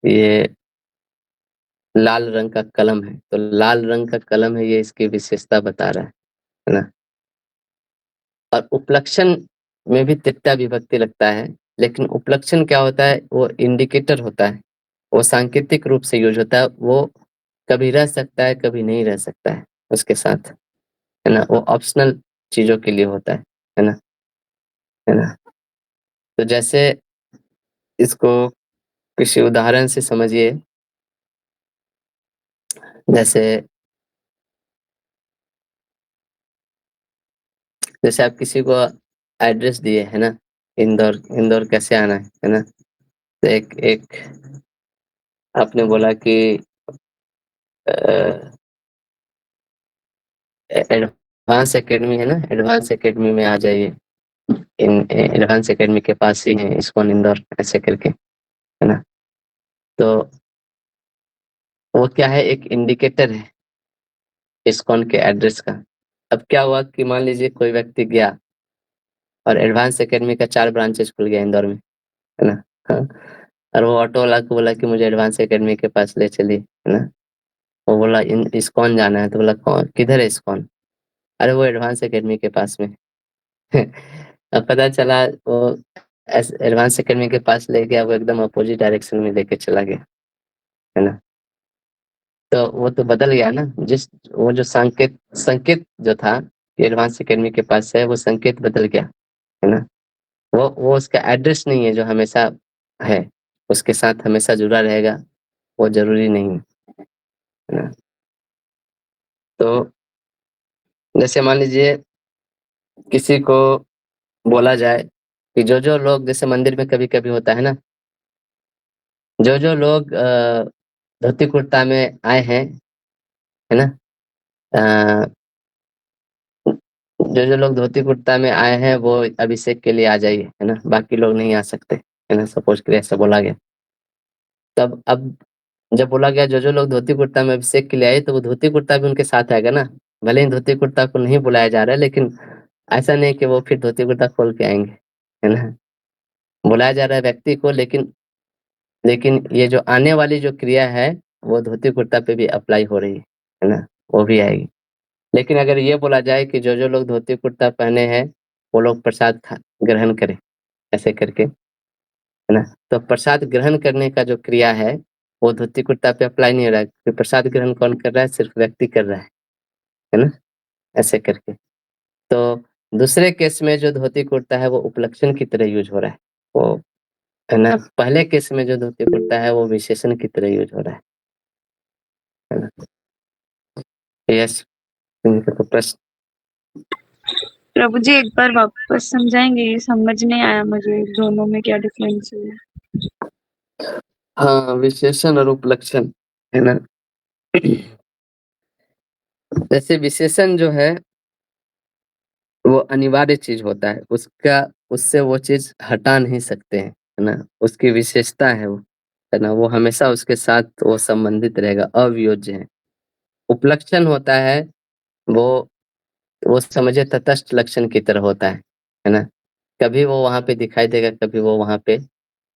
ये लाल रंग का कलम है, तो लाल रंग का कलम है, ये इसकी विशेषता बता रहा है ना? और उपलक्षण में भी तृतीया विभक्ति लगता है, लेकिन उपलक्षण क्या होता है? वो इंडिकेटर होता है, वो सांकेतिक रूप से यूज होता है, वो कभी रह सकता है, कभी नहीं रह सकता है उसके साथ, है ना? वो ऑप्शनल चीजों के लिए होता है ना? है ना? तो जैसे इसको किसी उदाहरण से समझिए, जैसे जैसे आप किसी को एड्रेस दिए, है ना? इंदौर, इंदौर कैसे आना है ना? तो एक एक आपने बोला कि एडवांस एकेडमी है ना, एडवांस एकेडमी में आ जाइए, इन एडवांस एकेडमी के पास ही है इस्कॉन इंदौर, ऐसे करके, है ना? तो वो क्या है? एक इंडिकेटर है इस्कॉन के एड्रेस का। अब क्या हुआ कि मान लीजिए कोई व्यक्ति गया और एडवांस एकेडमी का 4 ब्रांचेस खुल गया इंदौर में, है ना? हाँ, और वो ऑटो वाला को बोला कि मुझे एडवांस एकेडमी के पास ले चलिए, है ना? वो बोला इस्कॉन जाना है, तो बोला कौन, किधर है इस्कॉन? अरे वो एडवांस एकेडमी के पास में। अब पता चला वो एडवांस एकेडमी के पास ले गया, वो एकदम अपोजिट डायरेक्शन में लेके चला गया, है ना? तो वो तो बदल गया ना, जिस वो जो संकेत संकेत जो था कि एडवांस एकेडमी के पास है, वो संकेत बदल गया, है ना? वो उसका एड्रेस नहीं है जो हमेशा है, उसके साथ हमेशा जुड़ा रहेगा, वो जरूरी नहीं है ना? तो जैसे मान लीजिए किसी को बोला जाए कि जो लोग, जैसे मंदिर में कभी कभी होता है ना, जो लोग धोती कुर्ता में आए हैं, है ना? अ, जो लोग धोती कुर्ता में आए हैं वो अभिषेक के लिए आ जाइए, है ना? बाकी लोग नहीं आ सकते, है ना? सपोज करिए ऐसा बोला गया। तब अब जब बोला गया जो लोग धोती कुर्ता में अभिषेक के लिए आए, तो वो धोती कुर्ता भी उनके साथ आएगा ना? भले ही धोती कुर्ता को नहीं बुलाया जा रहा है, लेकिन ऐसा नहीं कि वो फिर धोती कुर्ता खोल के आएंगे, है ना? बुलाया जा रहा है व्यक्ति को, लेकिन लेकिन ये जो आने वाली जो क्रिया है, वो धोती कुर्ता पे भी अप्लाई हो रही है ना? वो भी आएगी। लेकिन अगर ये बोला जाए कि जो लोग धोती कुर्ता पहने हैं, वो लोग प्रसाद ग्रहण करें, ऐसे करके, है ना? तो प्रसाद ग्रहण करने का जो क्रिया है, वो धोती कुर्ता पे अप्लाई नहीं हो रहा है, क्योंकि प्रसाद ग्रहण कौन कर रहा है? सिर्फ व्यक्ति कर रहा है ना? ऐसे करके। तो दूसरे केस में जो धोती कुर्ता है वो उपलक्षण की तरह यूज़ हो रहा है। वो, है ना? पहले केस में जो धोती कुर्ता है वो विशेषण की तरह यूज़ हो रहा है ना? यस, इनका तो प्रश्न। प्रभु जी एक बार वापस समझाएंगे, ये समझ नहीं आया मुझे दोनों में क्या डिफरेंस है। हाँ, विशेषण और उपलक्षण, है ना? जैसे विशेषण जो है, वो अनिवार्य चीज़ होता है, उससे वो चीज़ हटा नहीं सकते हैं, है ना? उसकी विशेषता है वो, है ना? वो हमेशा उसके साथ वो संबंधित रहेगा, अवियोज्य है। उपलक्षण होता है, वो वो समझिए तटस्थ लक्षण की तरह होता है ना? कभी वो वहाँ पे दिखाई देगा, कभी वो वहाँ पे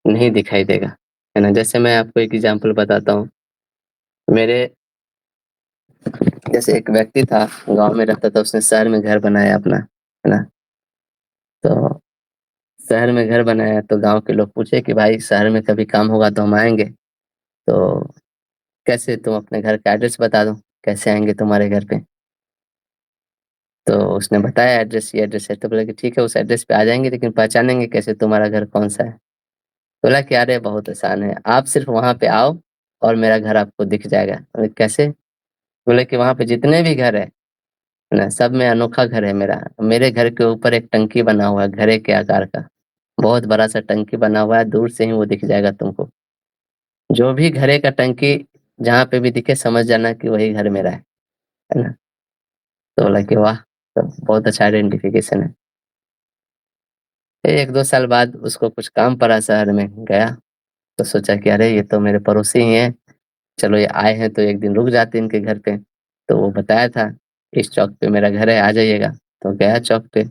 नहीं दिखाई देगा, है ना? जैसे मैं आपको एक एग्ज़ाम्पल बताता हूँ। मेरे जैसे एक व्यक्ति था, गाँव में रहता था, उसने शहर में घर बनाया अपना, है ना? तो शहर में घर बनाया तो गाँव के लोग पूछे कि भाई शहर में कभी काम होगा तो हम आएँगे, तो कैसे तुम अपने घर का एड्रेस बता दो, कैसे आएँगे तुम्हारे घर पे? तो उसने बताया एड्रेस, ये एड्रेस है, तो बोला कि ठीक है उस एड्रेस पे आ जाएँगे, लेकिन पहचानेंगे कैसे तुम्हारा घर कौन-सा है? बोला कि अरे बहुत आसान है, आप सिर्फ़ वहाँ पे आओ और मेरा घर आपको दिख जाएगा। बोले कैसे? बोले कि वहाँ पे जितने भी घर है ना? सब में अनोखा घर है मेरा। मेरे घर के ऊपर एक टंकी बना हुआ है घड़े के आकार का। बहुत बड़ा-सा टंकी बना हुआ है, दूर से ही वो दिख जाएगा तुमको। जो भी घड़े का टंकी जहाँ पे भी दिखे समझ जाना कि वही घर मेरा है ना? तो बोला कि वाह! तो बहुत अच्छा आइडेंटिफ़िकेशन है। फिर 1-2 साल बाद उसको कुछ काम पड़ा शहर में, गया, तो सोचा कि अरे ये तो मेरे पड़ोसी ही हैं, चलो ये आए हैं तो एक दिन रुक जाते हैं इनके घर पे। तो वो बताया था, इस चौक पे मेरा घर है, आ जाइएगा। तो गया चौक पे।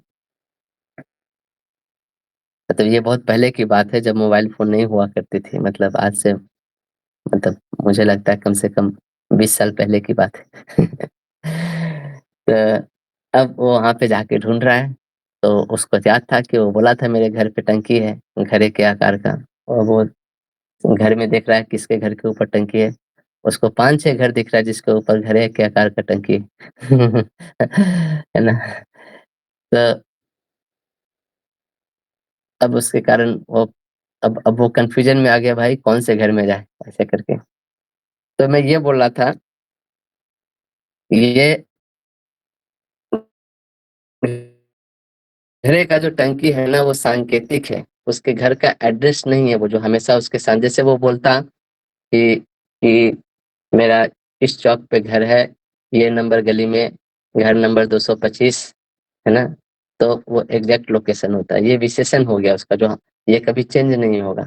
मतलब ये बहुत पहले की बात है जब मोबाइल फ़ोन नहीं हुआ करती थी, मतलब आज से, मतलब मुझे लगता है कम से कम 20 साल पहले की बात है। तो अब वो वहाँ पे जाके ढूँढ रहा है, तो उसको याद था कि वो बोला था मेरे घर पे टंकी है, घड़े के आकार का, और वो घर में देख रहा है किसके घर के ऊपर टंकी है। उसको 5-6 घर दिख रहा है जिसके ऊपर घड़े के आकार का टंकी है। है ना? तो अब उसके कारण वो, अब वो कन्फ्यूज़न में आ गया भाई कौन से घर में जाए, ऐसे करके। तो मैं ये बोल रहा था, ये घड़े का जो टंकी है ना वो सांकेतिक है, उसके घर का एड्रेस नहीं है वो, जो हमेशा उसके साथ जैसे वो बोलता कि मेरा इस चौक पे घर है, ये नंबर गली में, घर नंबर 225, है ना? तो वो एग्ज़ैक्ट लोकेशन होता है, ये विशेषण हो गया उसका, जो ये कभी चेंज नहीं होगा।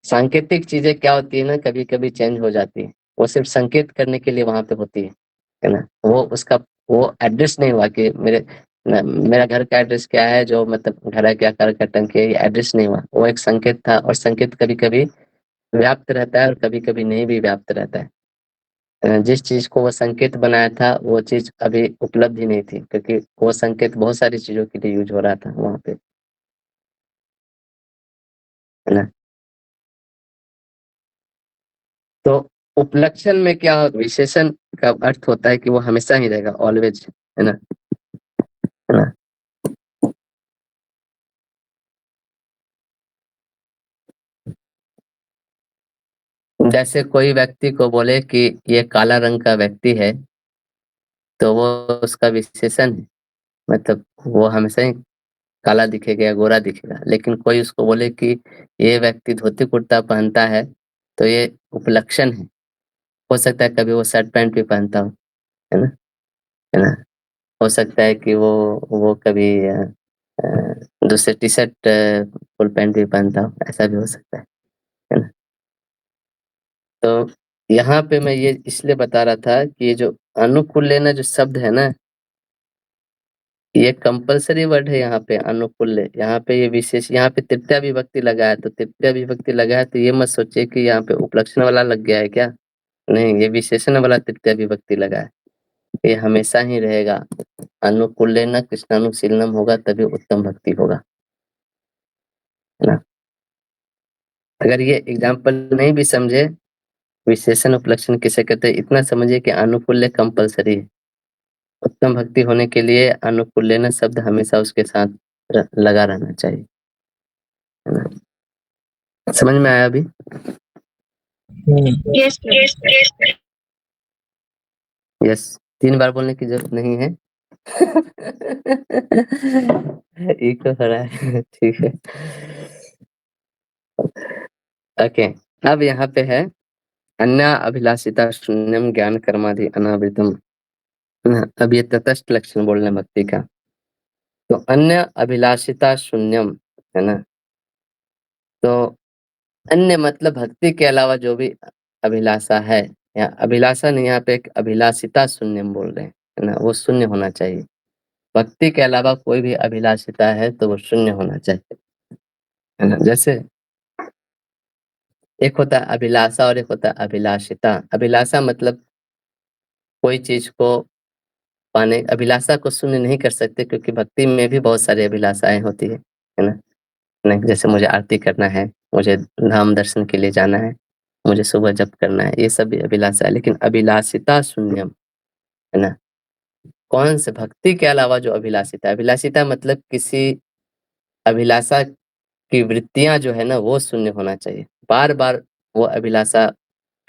सांकेतिक चीज़ें क्या होती है ना, कभी-कभी चेंज हो जाती है, वो सिर्फ़ संकेत करने के लिए वहाँ पे होती है ना? वो उसका वो एड्रेस नहीं हुआ कि मेरा घर का एड्रेस क्या है, जो मतलब घर के आकार का टंकी है, ये एड्रेस नहीं हुआ, वो एक संकेत था, और संकेत कभी-कभी व्याप्त रहता है और कभी-कभी नहीं भी व्याप्त रहता है। जिस चीज़ को वो संकेत बनाया था, वो चीज़ अभी उपलब्ध ही नहीं थी, क्योंकि वो संकेत बहुत सारी चीज़ों के लिए यूज़ हो रहा था वहाँ पे, है ना? तो उपलक्षण में क्या विशेषण का अर्थ होता है कि वो हमेशा ही रहेगा, ऑलवेज, है ना? है ना? जैसे कोई व्यक्ति को बोले कि ये काला रंग का व्यक्ति है, तो वो उसका विशेषण है, मतलब वो हमेशा ही काला दिखेगा या गोरा दिखेगा। लेकिन कोई उसको बोले कि ये व्यक्ति धोती-कुर्ता पहनता है, तो ये उपलक्षण है। हो सकता है कभी वो शर्ट पैंट भी पहनता हो, है ना? है ना? हो सकता है कि वो कभी दूसरे टी-शर्ट फुल पैंट भी पहनता हो, ऐसा भी हो सकता है ना? तो यहाँ पे मैं ये इसलिए बता रहा था कि ये जो अनुकूल लेना जो शब्द है ना, ये कंपल्सरी वर्ड है यहाँ पे, अनुकूल्य। यहाँ पे ये विशेष, यहाँ पे तृतीया विभक्ति लगा है, तो तृतीया विभक्ति लगा है तो ये मत सोचिए कि यहाँ पे उपलक्षण वाला लग गया है क्या? नहीं, ये विशेषण वाला तृतीया विभक्ति लगा है। ये हमेशा ही रहेगा। अनुकूलेन कृष्णानुशीलनम होगा तभी उत्तम भक्ति होगा, है ना। अगर ये एग्जाम्पल नहीं भी समझे, विशेषण उपलक्षण किसे कहते हैं, इतना समझिए कि अनुकूल्य कंपलसरी है। उत्तम भक्ति होने के लिए अनुकूल्यन शब्द हमेशा उसके साथ लगा रहना चाहिए, है ना। समझ में आया अभी? यस प्रभु। यस, 3 बार बोलने की जरूरत नहीं है। इको हो रहा है। ठीक है, ओके। अब यहाँ पे है अन्य अभिलाषिता शून्यम ज्ञान कर्मादि अनावृतम, है ना। अब ये तटस्थ लक्षण बोलने भक्ति का, तो अन्य अभिलाषिता शून्यम, है ना। तो अन्य मतलब भक्ति के अलावा जो भी अभिलाषा है, या अभिलाषा नहीं, यहाँ पे एक अभिलाषिता शून्यम बोल रहे हैं, है ना, वो शून्य होना चाहिए। भक्ति के अलावा कोई भी अभिलाषिता है तो वो शून्य होना चाहिए, है ना। जैसे एक होता है अभिलाषा और एक होता है अभिलाषिता। अभिलाषा मतलब कोई चीज को पाने, अभिलाषा को शून्य नहीं कर सकते, क्योंकि भक्ति में भी बहुत सारी अभिलाषाएं होती है ना। नहीं, जैसे मुझे आरती करना है, मुझे धाम दर्शन के लिए जाना है, मुझे सुबह जप करना है, ये सब भी अभिलाषा है। लेकिन अभिलाषिता शून्यम, है ना। कौन से भक्ति के अलावा जो अभिलाषिता, अभिलाषिता मतलब किसी अभिलाषा की वृत्तियां जो है ना वो शून्य होना चाहिए। बार बार वो अभिलाषा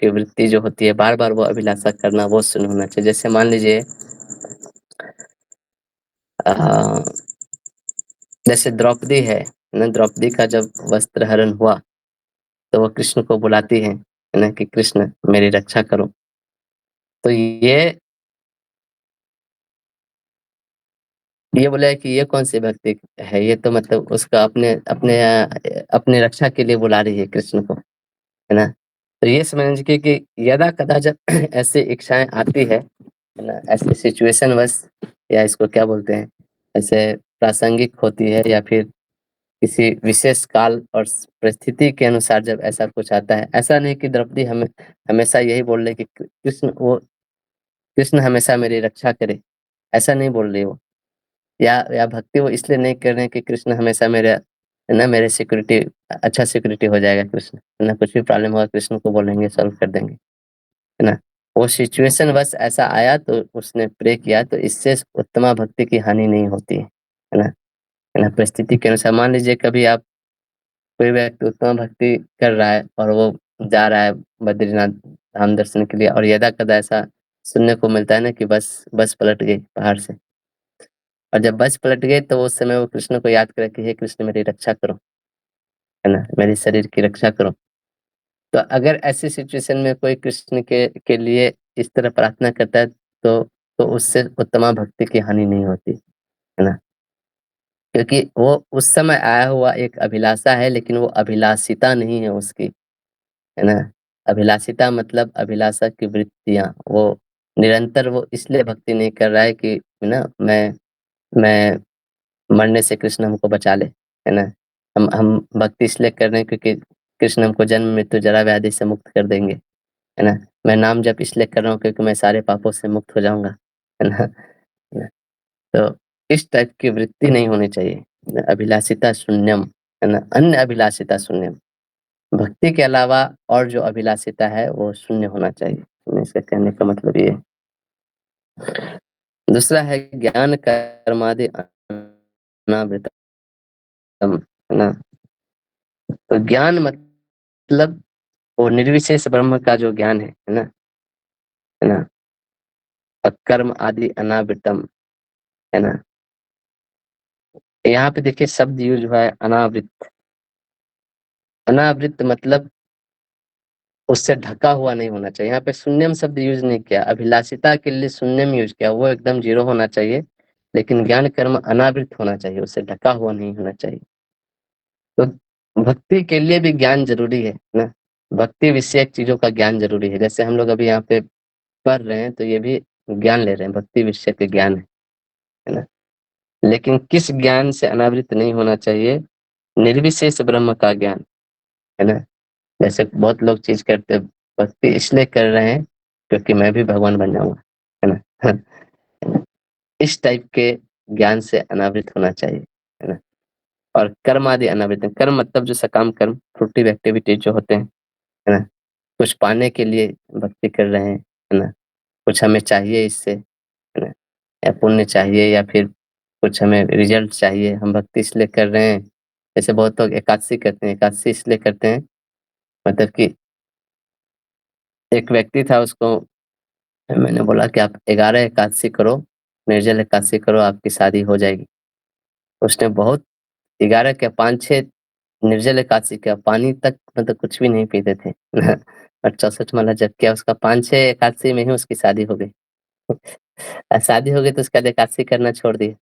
की वृत्ति जो होती है, बार बार वो अभिलाषा करना, वो शून्य होना चाहिए। जैसे मान लीजिए जैसे द्रौपदी है ना, द्रौपदी का जब वस्त्र हरण हुआ तो वो कृष्ण को बुलाती है ना, कि कृष्ण मेरी रक्षा करो। तो ये बोला है कि ये कौन सी भक्ति है, ये तो मतलब उसका अपने अपने अपने रक्षा के लिए बुला रही है कृष्ण को, है ना। तो ये समझ के कि यदा कदा जब ऐसी इच्छाएं आती है ना, ऐसे सिचुएशन बस, या इसको क्या बोलते हैं, ऐसे प्रासंगिक होती है, या फिर किसी विशेष काल और परिस्थिति के अनुसार जब ऐसा कुछ आता है। ऐसा नहीं कि द्रौपदी हमें हमेशा यही बोल रही कि कृष्ण हमेशा मेरी रक्षा करे, ऐसा नहीं बोल रही वो। या भक्ति वो इसलिए नहीं कर रहे हैं कि कृष्ण हमेशा मेरे, है ना, मेरे सिक्योरिटी, अच्छा सिक्योरिटी हो जाएगा कृष्ण, है ना, कुछ भी प्रॉब्लम होगा कृष्ण को बोलेंगे सॉल्व कर देंगे, है ना। वो सिचुएशन बस ऐसा आया तो उसने प्रे किया, तो इससे उत्तमा भक्ति की हानि नहीं होती है ना। है ना, परिस्थिति के अनुसार मान लीजिए कभी आप, कोई व्यक्ति उत्तम भक्ति कर रहा है और वो जा रहा है बद्रीनाथ धाम दर्शन के लिए, और यदा कदा ऐसा सुनने को मिलता है ना कि बस पलट गई पहाड़ से, और जब बस पलट गई तो उस समय वो कृष्ण को याद करे कि हे कृष्ण मेरी रक्षा करो, है ना, मेरे शरीर की रक्षा करो। तो अगर ऐसी सिचुएशन में कोई कृष्ण के लिए इस तरह प्रार्थना करता है, तो उससे उत्तमा भक्ति की हानि नहीं होती, है ना। क्योंकि वो उस समय आया हुआ एक अभिलाषा है, लेकिन वो अभिलाषिता नहीं है उसकी, है ना। अभिलाषिता मतलब अभिलाषा की वृत्तियां, वो निरंतर वो इसलिए भक्ति नहीं कर रहा है कि, है ना, मैं मरने से कृष्ण हमको बचा ले, है ना। हम भक्ति इसलिए कर रहे हैं क्योंकि कृष्ण हमको जन्म मृत्यु जरा व्याधि से मुक्त कर देंगे, है ना। मैं नाम जप इसलिए कर रहा हूँ क्योंकि मैं सारे पापों से मुक्त हो जाऊंगा, है ना। है ना? तो इस टाइप की वृत्ति नहीं होनी चाहिए, है ना? अभिलाषिता शून्यम, है ना, अन्य अभिलाषिता शून्यम। भक्ति के अलावा और जो अभिलाषिता है वो शून्य होना चाहिए। इसका कहने का मतलब ये है। दूसरा है ज्ञान कर्मादि अनावृतम, है ना। तो ज्ञान मतलब वो निर्विशेष ब्रह्म का जो ज्ञान है ना, है ना। और कर्म आदि अनावृतम, है ना। यहाँ पे देखिए शब्द यूज हुआ है अनावृत। अनावृत मतलब उससे ढका हुआ नहीं होना चाहिए। यहाँ पे शून्यम शब्द यूज नहीं किया, अभिलाषिता के लिए शून्यम यूज किया, वो एकदम जीरो होना चाहिए। लेकिन ज्ञान कर्म अनावृत होना चाहिए, उससे ढका हुआ नहीं होना चाहिए। तो भक्ति के लिए भी ज्ञान जरूरी है ना। भक्ति विषयक चीजों का ज्ञान जरूरी है। जैसे हम लोग अभी यहाँ पे पढ़ रहे हैं तो ये भी ज्ञान ले रहे हैं, भक्ति विषय के ज्ञान है ना। लेकिन किस ज्ञान से अनावृत नहीं होना चाहिए? निर्विशेष ब्रह्म का ज्ञान, है ना। जैसे बहुत लोग चीज करते हैं, भक्ति इसलिए कर रहे हैं क्योंकि मैं भी भगवान बन जाऊंगा, है ना। इस टाइप के ज्ञान से अनावृत होना चाहिए, है ना? और कर्म आदि अनावृत है। कर्म मतलब जो सकाम कर्म, फ्रूटिव एक्टिविटीज जो होते हैं, है ना? कुछ पाने के लिए भक्ति कर रहे हैं, है ना? कुछ हमें चाहिए इससे, है ना? या पुण्य चाहिए या फिर कुछ हमें रिजल्ट चाहिए, हम भक्ति इसलिए कर रहे हैं। जैसे बहुत लोग एकादशी करते हैं, एकादशी इसलिए करते हैं मतलब कि एक व्यक्ति था, उसको मैंने बोला कि आप 11 एकादशी करो, निर्जल एकादशी करो, आपकी शादी हो जाएगी। उसने बहुत 11 क्या 5-6 निर्जल एकादशी किया, पानी तक मतलब कुछ भी नहीं पीते थे। और 64 माला जप किया, उसका 5-6 एकादशी में ही उसकी शादी हो गई। शादी हो गई तो उसका एकादशी करना छोड़ दिया।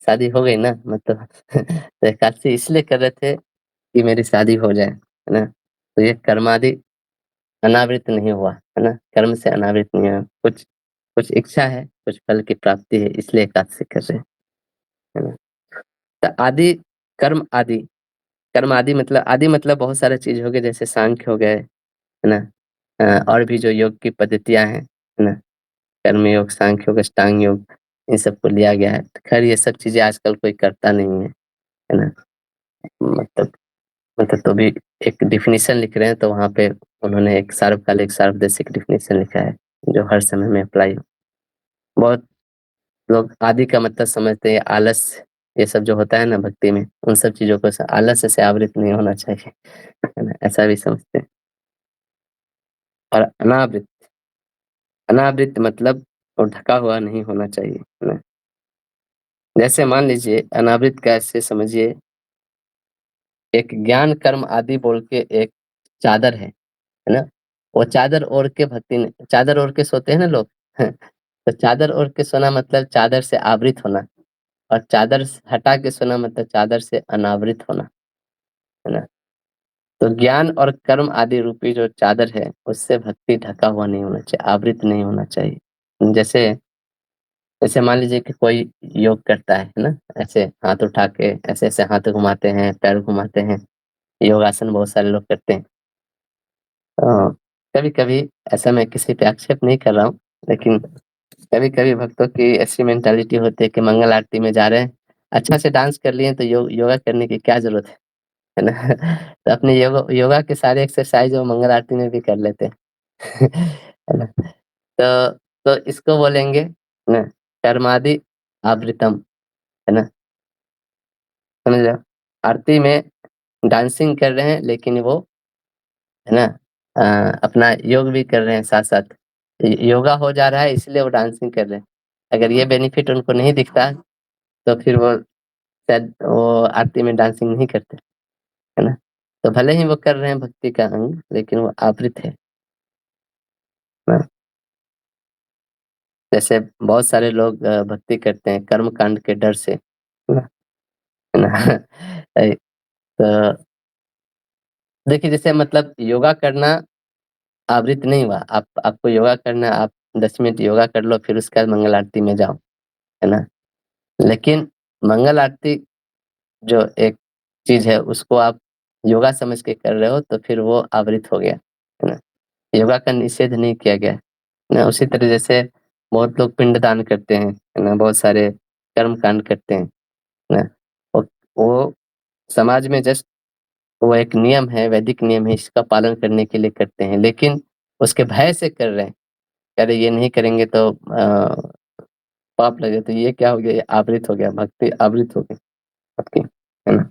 शादी हो गई ना मतलब तो एकादशी इसलिए कर रहे थे कि मेरी शादी हो जाए, है ना? तो ये कर्मादि अनावृत नहीं हुआ, है ना? कर्म से अनावृत नहीं हुआ। कुछ कुछ इच्छा है, कुछ फल की प्राप्ति है, इसलिए एकादशी कर रहे हैं, है ना? तो आदि कर्म आदि, कर्म आदि मतलब बहुत सारे चीज हो गए, जैसे सांख्य हो गए, है ना? और भी जो योग की पद्धतियां हैं, है ना? कर्म योग, सांख्य योग, अष्टांग योग, इन सबको लिया गया है। खैर ये सब चीजें आजकल कोई करता नहीं है ना? मतलब तो भी एक डिफिनीशन लिख रहे हैं तो वहाँ पे उन्होंने एक सार्वकालिक सार्वदेशिक डिफिनीशन लिखा है जो हर समय में अप्लाई हो। बहुत लोग आदि का मतलब समझते हैं आलस, ये सब जो होता है ना भक्ति में, उन सब चीजों को आलस से आवृत नहीं होना चाहिए, है ना? ऐसा भी समझते हैं। और अनावृत, अनावृत मतलब वो ढका हुआ नहीं होना चाहिए, है ना? जैसे मान लीजिए अनावृत कैसे समझिए, एक ज्ञान कर्म आदि बोल के एक चादर है ना? वो चादर ओढ़ के भक्ति नहीं, चादर ओढ़ के सोते हैं ना लोग तो चादर ओढ़ के सोना मतलब चादर से आवृत होना, और चादर हटा के सोना मतलब चादर से अनावृत होना, है ना? तो ज्ञान और कर्म आदि रूपी जो चादर है उससे भक्ति ढका हुआ नहीं होना चाहिए, आवृत नहीं होना चाहिए। जैसे जैसे मान लीजिए कि कोई योग करता है ना, ऐसे हाथ उठा के ऐसे ऐसे हाथ घुमाते हैं, पैर घुमाते हैं, योगासन बहुत सारे लोग करते हैं। कभी कभी ऐसा मैं किसी पे आक्षेप नहीं कर रहा हूँ, लेकिन कभी कभी भक्तों की ऐसी मेंटालिटी होती है कि मंगल आरती में जा रहे हैं, अच्छा से डांस कर लिए तो योगा करने की क्या जरूरत है ना? तो अपने योगा के सारे एक्सरसाइज वो मंगल आरती में भी कर लेते हैं। है ना? तो इसको बोलेंगे ना कर्मादि आवृतम, है ना? समझ रहे हो? आरती में डांसिंग कर रहे हैं लेकिन वो, है ना, अपना योग भी कर रहे हैं साथ साथ। योगा हो जा रहा है इसलिए वो डांसिंग कर रहे हैं। अगर ये बेनिफिट उनको नहीं दिखता तो फिर वो शायद वो आरती में डांसिंग नहीं करते, है ना? तो भले ही वो कर रहे हैं भक्ति का अंग, लेकिन वो आवृत है ना? जैसे बहुत सारे लोग भक्ति करते हैं कर्म कांड के डर से, है ना? है ना? तो देखिए जैसे मतलब योगा करना आवृत नहीं हुआ। आप आपको योगा करना, आप 10 मिनट योगा कर लो, फिर उसके बाद मंगल आरती में जाओ, है ना? लेकिन मंगल आरती जो एक चीज़ है उसको आप योगा समझ के कर रहे हो तो फिर वो आवृत हो गया, है ना? योगा का निषेध नहीं किया गया है ना? उसी तरह जैसे बहुत लोग पिंडदान करते हैं, है ना? बहुत सारे कर्म कांड करते हैं, है ना? वो वो समाज में जस्ट वो एक नियम है, वैदिक नियम है, इसका पालन करने के लिए करते हैं, लेकिन उसके भय से कर रहे हैं। अरे ये नहीं करेंगे तो पाप लगे, तो ये क्या हो गया? ये आवृत हो गया, भक्ति आवृत हो गई आपकी, है ना?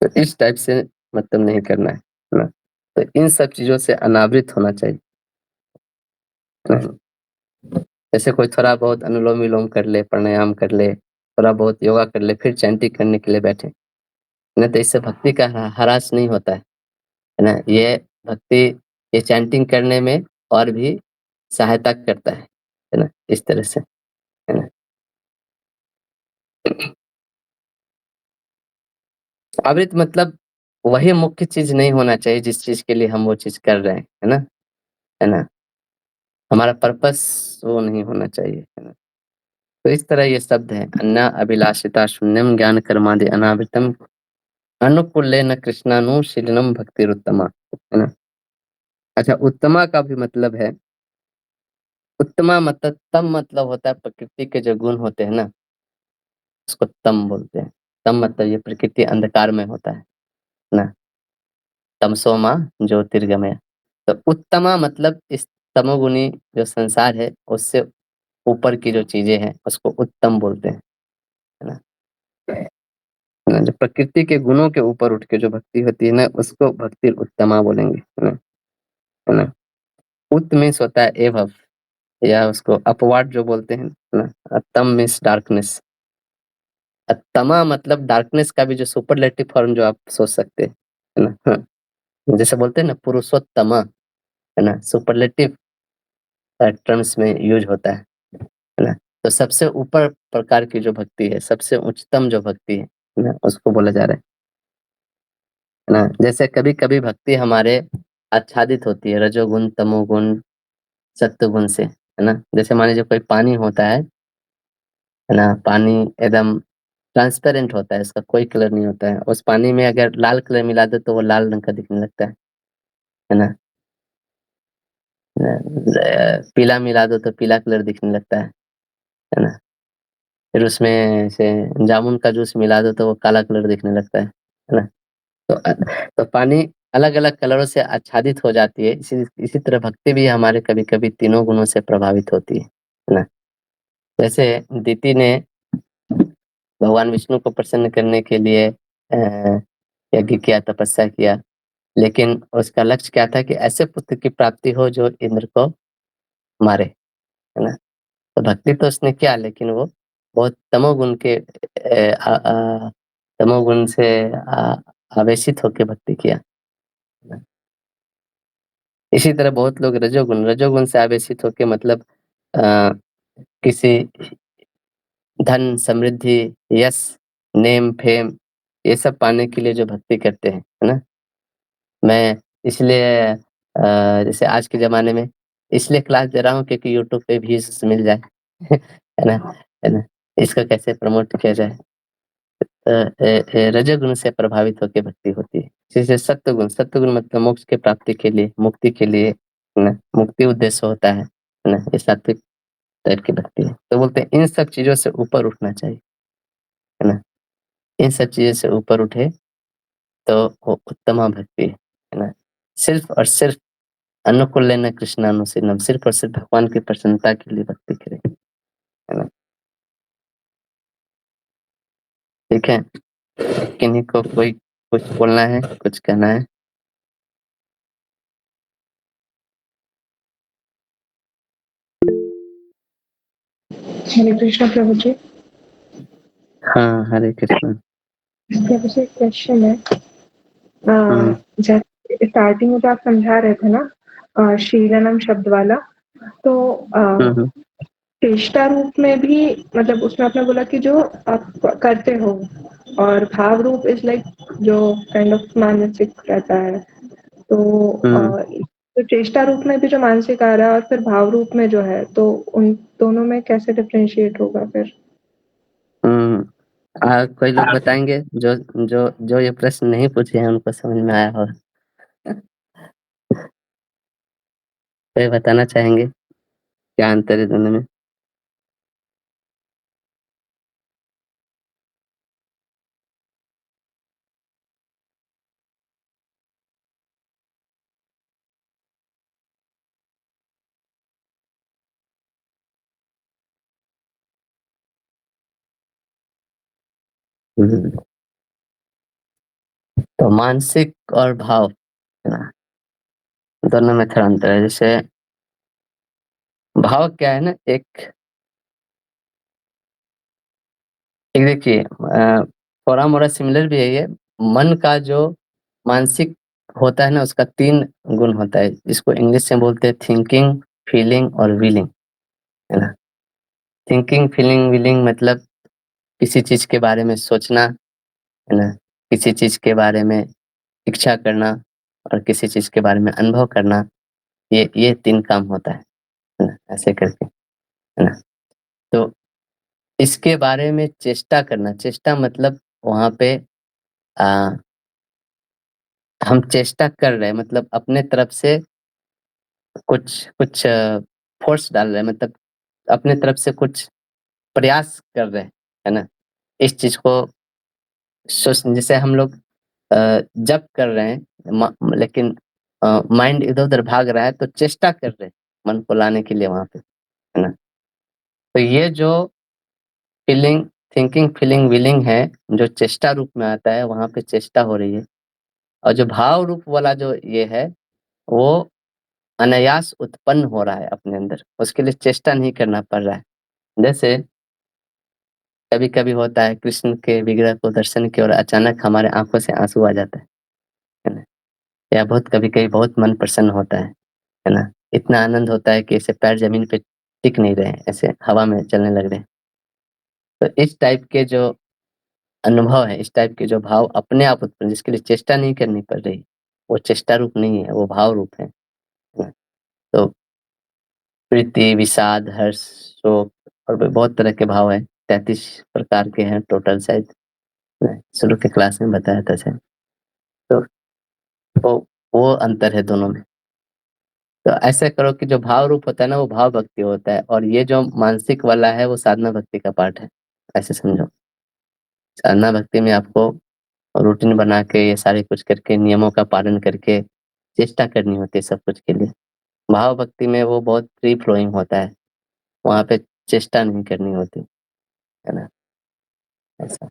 तो इस टाइप से मतलब नहीं करना है ना? तो इन सब चीज़ों से अनावृत होना चाहिए, है ना? जैसे कोई थोड़ा बहुत अनुलोम-विलोम कर ले, प्राणायाम कर ले, थोड़ा बहुत योगा कर ले, फिर चैंटिंग करने के लिए बैठे, ना तो इससे भक्ति का ह्रास नहीं होता है ना? ये भक्ति, ये चैंटिंग करने में और भी सहायता करता है ना? इस तरह से, है ना? आवृत्त मतलब वही मुख्य चीज़ नहीं होना चाहिए जिस चीज़ के लिए हम वो चीज़ कर रहे हैं, है ना? है ना? हमारा पर्पस वो नहीं होना चाहिए, है ना? तो इस तरह ये शब्द है, अन्ना अभिलाषिता शून्यम ज्ञान कर्मादि अनावृतम अनुकूलेन कृष्णानुशीलनम भक्तिरुत्तमा, है ना? अच्छा, उत्तमा का भी मतलब है उत्तमा मतलब तम मतलब होता है प्रकृति के जो गुण होते हैं ना, उसको तम बोलते हैं। तम मतलब ये प्रकृति अंधकार में होता है ना, तमसो माँ ज्योतिर्गमय। तो उत्तमा मतलब इस तमोगुणी जो संसार है उससे ऊपर की जो चीजें हैं उसको उत्तम बोलते हैं, है ना। है ना, जो प्रकृति के गुणों के ऊपर उठ के जो भक्ति होती है ना उसको भक्ति उत्तमा बोलेंगे, है ना। है ना। उत मीन्स होता है एभव, या उसको अपवार्ड जो बोलते हैं ना। तम मीन्स डार्कनेस। तमा मतलब डार्कनेस का भी जो सुपरलेटिव फॉर्म जो आप सोच सकते हैं, है ना। हाँ। जैसे बोलते हैं ना पुरुषोत्तमा, है ना, सुपरलेटिव टर्म्स में यूज होता है ना। तो सबसे ऊपर प्रकार की जो भक्ति है, सबसे उच्चतम जो भक्ति है ना, उसको बोला जा रहा है ना। जैसे कभी कभी भक्ति हमारे आच्छादित होती है रजोगुण तमोगुण सत्वगुण से, है ना। जैसे मान लीजिए कोई पानी होता है ना, पानी एकदम ट्रांसपेरेंट होता है, इसका कोई कलर नहीं होता है। उस पानी में अगर लाल कलर मिला दो तो वो लाल रंग का दिखने लगता है ना। पीला मिला दो तो पीला कलर दिखने लगता है ना। फिर उसमें से जामुन का जूस मिला दो तो वो काला कलर दिखने लगता है ना। तो तो पानी अलग अलग कलरों से आच्छादित हो जाती है। इसी इसी तरह भक्ति भी हमारे कभी कभी तीनों गुणों से प्रभावित होती है ना। जैसे दीति ने भगवान विष्णु को प्रसन्न करने के लिए यज्ञ किया, तपस्या किया, लेकिन उसका लक्ष्य क्या था कि ऐसे पुत्र की प्राप्ति हो जो इंद्र को मारे, है ना। तो भक्ति तो उसने किया लेकिन वो बहुत तमोगुण के तमोगुण से आवेशित होकर भक्ति किया। इसी तरह बहुत लोग रजोगुण रजोगुण से आवेशित होकर मतलब अ, किसी धन समृद्धि यश नेम फेम ये सब पाने के लिए जो भक्ति करते हैं, है ना। मैं इसलिए जैसे आज के ज़माने में इसलिए क्लास दे रहा हूँ क्योंकि यूट्यूब पे व्यूज़ मिल जाए। है ना, है ना? इसको कैसे प्रमोट किया जाए। रजोगुण से प्रभावित होकर भक्ति होती है। जैसे सत्वगुण सत्वगुण मतलब मोक्ष की प्राप्ति के लिए, मुक्ति के लिए, है ना, मुक्ति उद्देश्य होता है ना, ये सात्विक टाइप की भक्ति है। तो बोलते हैं इन सब चीज़ों से ऊपर उठना चाहिए, है ना। इन सब चीज़ों से ऊपर उठे तो वो उत्तमा भक्ति है ना। सिर्फ और सिर्फ अनुकूलेन कृष्णानुशीलनम, सिर्फ और सिर्फ भगवान की प्रसन्नता के लिए भक्ति करें, है ना। ठीक है, किन्हीं को कोई कुछ बोलना है, कुछ कहना है? हरे कृष्णा प्रभु जी। हाँ, हरे कृष्ण। प्रभु जी एक क्वेश्चन है। हुँ। जैसे स्टार्टिंग में तो आप समझा रहे थे ना शीलनम शब्द वाला, तो हुँ, हुँ। चेष्टा रूप में भी मतलब उसमें आपने बोला कि जो आप करते हो, और भाव रूप इज लाइक जो काइंड ऑफ मानसिक रहता है। तो हुँ। तो चेष्टा रूप में भी जो मानसिक आ रहा है और फिर भाव रूप में जो है, तो उन दोनों में कैसे डिफरेंशिएट होगा फिर? हुँ। कोई लोग बताएँगे जो जो जो ये प्रश्न नहीं पूछे हैं उनको समझ में आया हो? कोई बताना चाहेंगे? क्या अंतर है दोनों में? हुँ। तो मानसिक और भाव, है ना, दोनों में थोड़ा अंतर है। जैसे भाव क्या है ना, एक एक देखिए थोड़ा-मोड़ा सिमिलर भी है ये। मन का जो मानसिक होता है ना उसका 3 गुण होता है। इसको इंग्लिश में बोलते हैं थिंकिंग, फीलिंग और विलिंग, है ना। थिंकिंग, फीलिंग, विलिंग मतलब किसी चीज़ के बारे में सोचना, है ना, किसी चीज़ के बारे में इच्छा करना और किसी चीज़ के बारे में अनुभव करना, ये 3 काम होता है ना, ऐसे करके, है ना। तो इसके बारे में चेष्टा करना, चेष्टा मतलब वहाँ पे अ, हम चेष्टा कर रहे हैं मतलब अपने तरफ से कुछ कुछ फोर्स डाल रहे हैं, मतलब अपने तरफ से कुछ प्रयास कर रहे हैं, है ना? इस चीज को सोच, जैसे हम लोग जप कर रहे हैं लेकिन माइंड इधर उधर भाग रहा है, तो चेष्टा कर रहे हैं मन को लाने के लिए वहां पे, है ना? तो ये जो फीलिंग, थिंकिंग, फीलिंग, विलिंग है, जो चेष्टा रूप में आता है, वहां पे चेष्टा हो रही है। और जो भाव रूप वाला जो ये है, वो अनायास उत्पन्न हो रहा है अपने अंदर, उसके लिए चेष्टा नहीं करना पड़ रहा है। जैसे कभी कभी होता है, कृष्ण के विग्रह को दर्शन की और अचानक हमारे आंखों से आंसू आ जाता है ना? या बहुत कभी कभी बहुत मन प्रसन्न होता है ना? इतना आनंद होता है कि ऐसे पैर जमीन पे टिक नहीं रहे हैं, ऐसे हवा में चलने लग रहे हैं। तो इस टाइप के जो अनुभव है, इस टाइप के जो भाव अपने आप उत्पन्न, जिसके लिए चेष्टा नहीं करनी पड़ रही, वो चेष्टा रूप नहीं है, वो भाव रूप है ना? तो प्रीति, विषाद, हर्ष, शोक और भी बहुत तरह के भाव है, 33 प्रकार के हैं टोटल, शायद शुरू के क्लास में बताया था शायद। तो वो वो अंतर है दोनों में। तो ऐसे करो कि जो भाव रूप होता है ना, वो भाव भक्ति होता है, और ये जो मानसिक वाला है, वो साधना भक्ति का पार्ट है, ऐसे समझो। साधना भक्ति में आपको रूटीन बना के, ये सारे कुछ करके, नियमों का पालन करके चेष्टा करनी होती है सब कुछ के लिए। भाव भक्ति में वो बहुत फ्री फ्लोइंग होता है, वहां पे चेष्टा नहीं करनी होती, है ना? ऐसा।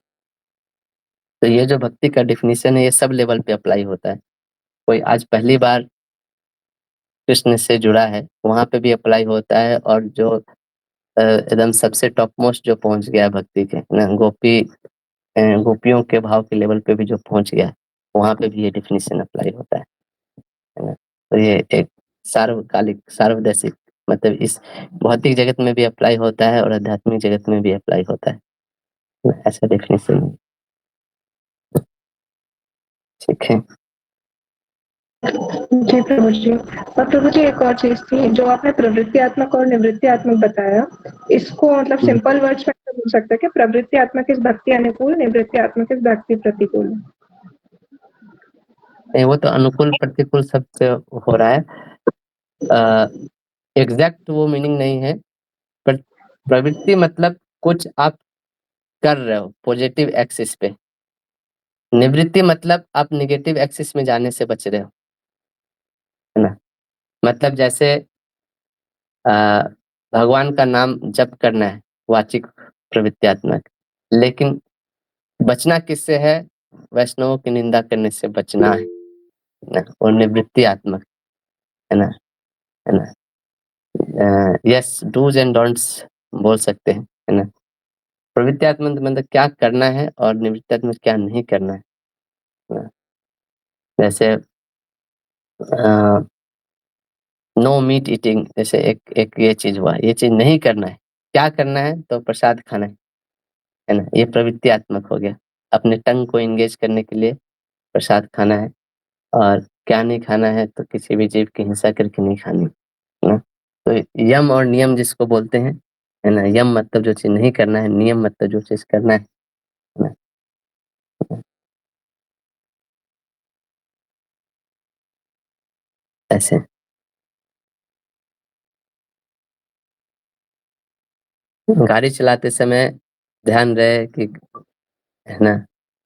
तो ये जो भक्ति का डिफिनीशन है, ये सब लेवल पे अप्लाई होता है। कोई आज पहली बार कृष्ण से जुड़ा है, वहां पे भी अप्लाई होता है, और जो एकदम सबसे टॉप मोस्ट जो पहुंच गया है भक्ति के ना, गोपियों के भाव के लेवल पे भी जो पहुंच गया है, वहां पे भी ये डिफिनीशन अप्लाई होता है ना? तो ये एक सार्वकालिक, सार्वदेशिक, मतलब इस भौतिक जगत में भी अप्लाई होता है और आध्यात्मिक जगत में भी अप्लाई होता है, ऐसा डेफिनेशन। ठीक है। जी प्रभु जी। और प्रभु जी एक और चीज थी, जो आपने प्रवृत्तियात्मक और निवृत्तियात्मक बताया, इसको मतलब सिंपल वर्ड्स में ऐसे बोल सकते हैं कि प्रवृत्तियात्मक इस भक्ति अनुकूल, निवृत्तियात्मक इस भक्ति प्रतिकूल। नहीं, वो तो अनुकूल प्रतिकूल सबसे हो रहा है, एग्जैक्ट वो मीनिंग नहीं है, पर प्रवृत्ति मतलब कुछ आप कर रहे हो पॉजिटिव एक्सिस पे, निवृत्ति मतलब आप निगेटिव एक्सिस में जाने से बच रहे हो, है ना? मतलब जैसे भगवान का नाम जप करना है, वाचिक प्रवृत्त्यात्मक, लेकिन बचना किससे है? वैष्णवों की निंदा करने से बचना है ना? और निवृत्तियात्मक, है ना? है ना? यस, डूज एंड डोंट्स बोल सकते हैं, है ना? प्रवृत्त्यात्मक मतलब क्या करना है, और निवृत्त्यात्मक क्या नहीं करना है ना? जैसे नो मीट ईटिंग, जैसे एक एक ये चीज हुआ, ये चीज नहीं करना है। क्या करना है? तो प्रसाद खाना है ना? ये प्रवृत्तियात्मक हो गया। अपने टंग को एंगेज करने के लिए प्रसाद खाना है, और क्या नहीं खाना है? तो किसी भी जीव की हिंसा करके नहीं खानी, है ना? तो यम और नियम जिसको बोलते हैं, है ना? यम मतलब जो चीज नहीं करना है, नियम मतलब जो चीज करना है ना? ऐसे गाड़ी चलाते समय ध्यान रहे कि, है ना,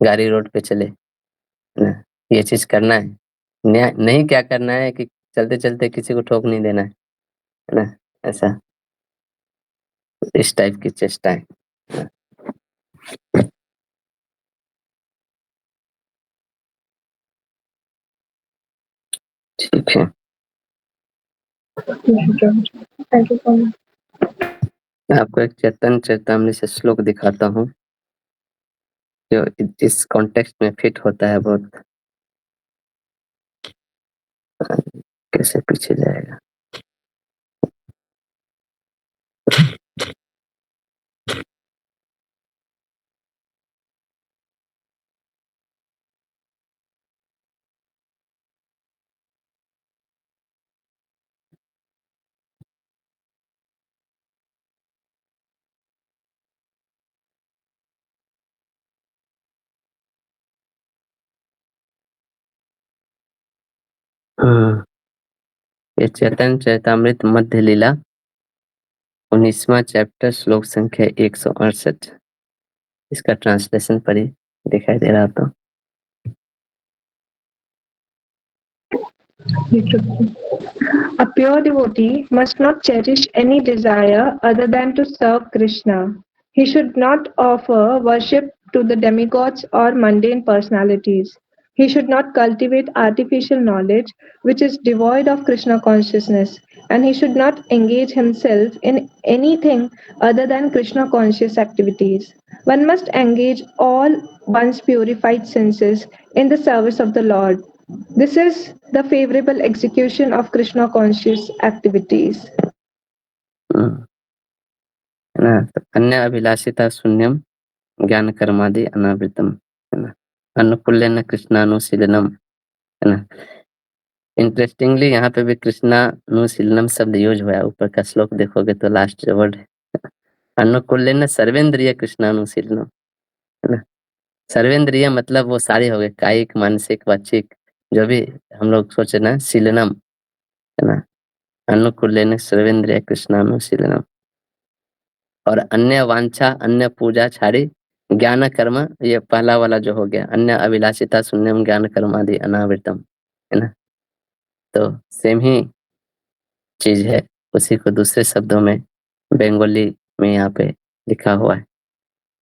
गाड़ी रोड पे चले, है ना? ये चीज करना है। नहीं क्या करना है कि चलते चलते किसी को ठोक नहीं देना है ना? ऐसा, इस टाइप की चेष्टा है। ठीक है। Thank you so much. मैं आपको एक चैतन्य चरितामृत से श्लोक दिखाता हूँ, जो इस कॉन्टेक्स्ट में फिट होता है बहुत। कैसे पीछे जाएगा? ये चैतन्य चरितामृत मध्य लीला 19वां चैप्टर श्लोक संख्या 168। इसका ट्रांसलेशन पढ़िए, दिखाई दे रहा तो। A pure devotee must not cherish any desire other than to serve Krishna. He should not offer worship to the demigods or mundane personalities. He should not cultivate artificial knowledge which is devoid of Krishna consciousness, and he should not engage himself in anything other than Krishna conscious activities. One must engage all one's purified senses in the service of the Lord. This is the favorable execution of Krishna conscious activities. है ना? तो अन्य अभिलाषिता शून्यम ज्ञान कर्मादि अनावृतम, है ना? अनुकूल्यन कृष्णानुशीलनम, है ना? Interestingly यहाँ पे भी कृष्णानुशीलनम शब्द यूज हुआ है। ऊपर का श्लोक देखोगे तो लास्ट वर्ड है अनुकूल्यन सर्वेंद्रिय कृष्णानुशीलनम, है ना? सर्वेंद्रिय मतलब वो सारे हो गए, कायिक, मानसिक, वाचिक, जो भी हम लोग सोचे ना, शीलनम, है ना? अनुकूल्यन सर्वेंद्रिय कृष्णानुशीलनम। और अन्य वांछा, अन्य पूजा छाड़ी, ज्ञान कर्म, ये पहला वाला जो हो गया, अन्य अभिलाषिता शून्यम ज्ञान कर्म आदि अनावृतम, है ना? तो सेम ही चीज है, उसी को दूसरे शब्दों में बंगाली में यहाँ पे लिखा हुआ है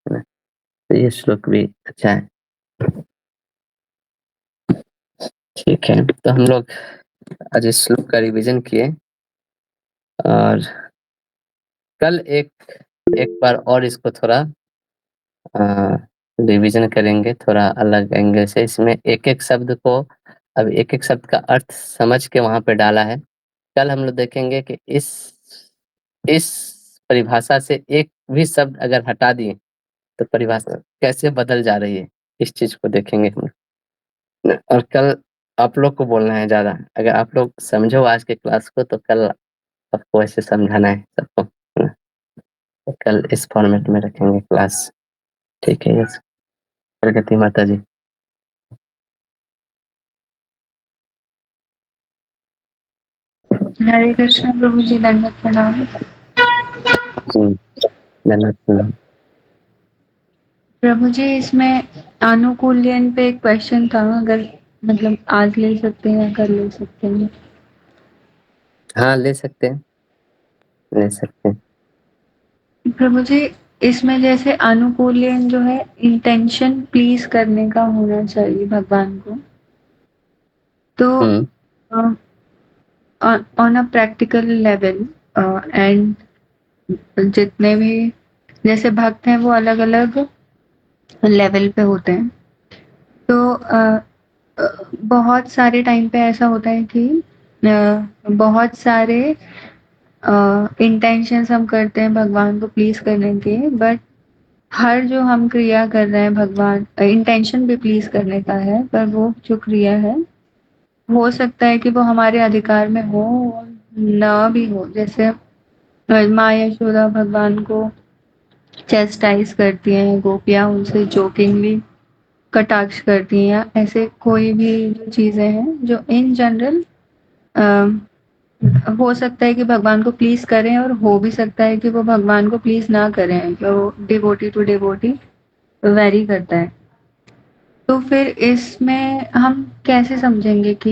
ना? तो ये श्लोक भी अच्छा है। ठीक है, तो हम लोग आज इस श्लोक का रिवीजन किए और कल एक बार और इसको थोड़ा रिवीजन करेंगे, थोड़ा अलग एंगल से। इसमें एक-एक शब्द को, अब एक-एक शब्द का अर्थ समझ के वहाँ पे डाला है। कल हम लोग देखेंगे कि इस परिभाषा से एक भी शब्द अगर हटा दिए तो परिभाषा कैसे बदल जा रही है, इस चीज को देखेंगे हम लोग। और कल आप लोग को बोलना है ज्यादा, अगर आप लोग समझो आज के क्लास को तो कल आपको ऐसे समझाना है सबको, है ना? तो कल इस फॉर्मेट में रखेंगे क्लास, ठीक है? यस, प्रगति माता जी। हरे कृष्ण प्रभु जी, दंडवत प्रणाम। धन्यवाद। प्रभु जी, इसमें अनुकूल्यन पे एक क्वेश्चन था, अगर मतलब आज ले सकते हैं या कल ले सकते हैं? हाँ, ले सकते हैं, ले सकते हैं। प्रभु जी, इसमें जैसे अनुकूल्यन जो है इंटेंशन प्लीज करने का होना चाहिए भगवान को, तो on a practical level and जितने भी जैसे भक्त हैं वो अलग अलग लेवल पे होते हैं, तो बहुत सारे टाइम पे ऐसा होता है कि बहुत सारे इंटेंशंस हम करते हैं भगवान को प्लीज करने के, बट हर जो हम क्रिया कर रहे हैं भगवान, इंटेंशन भी प्लीज करने का है, पर वो जो क्रिया है हो सकता है कि वो हमारे अधिकार में हो और ना भी हो। जैसे माँ यशोदा भगवान को चेस्टाइज करती हैं, गोपियाँ उनसे जोकिंगली कटाक्ष करती हैं, या ऐसे कोई भी जो चीजें हैं जो इन जनरल हो सकता है कि भगवान को प्लीज करें, और हो भी सकता है कि वो भगवान को प्लीज ना करें, तो डिवोटी टू डिवोटी वेरी करता है। तो फिर इसमें हम कैसे समझेंगे कि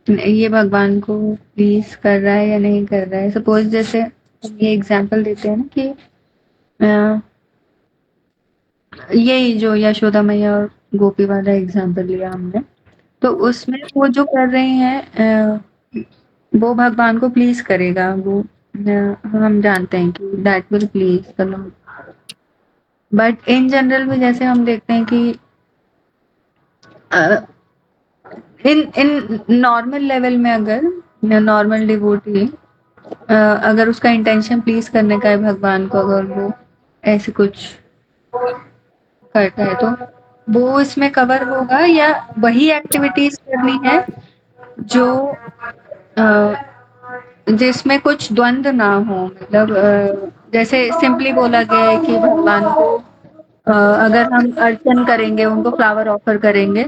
ये भगवान को प्लीज कर रहा है या नहीं कर रहा है? सपोज जैसे हम ये एग्जांपल देते हैं ना कि यही जो यशोदा मैया और गोपी वाला एग्जांपल लिया हमने, तो उसमें वो जो कर रही हैं वो भगवान को प्लीज करेगा, वो हम जानते हैं कि that will please the Lord. But in general में जैसे हम देखते हैं कि इन इन नॉर्मल लेवल में अगर नॉर्मल डिवोटी अगर उसका इंटेंशन प्लीज करने का है भगवान को, अगर वो ऐसे कुछ करता है तो वो इसमें कवर होगा, या वही एक्टिविटीज करनी है जो जिसमें कुछ द्वंद ना हो? मतलब जैसे सिंपली बोला गया है कि भगवान को अगर हम अर्चन करेंगे, उनको फ्लावर ऑफर करेंगे,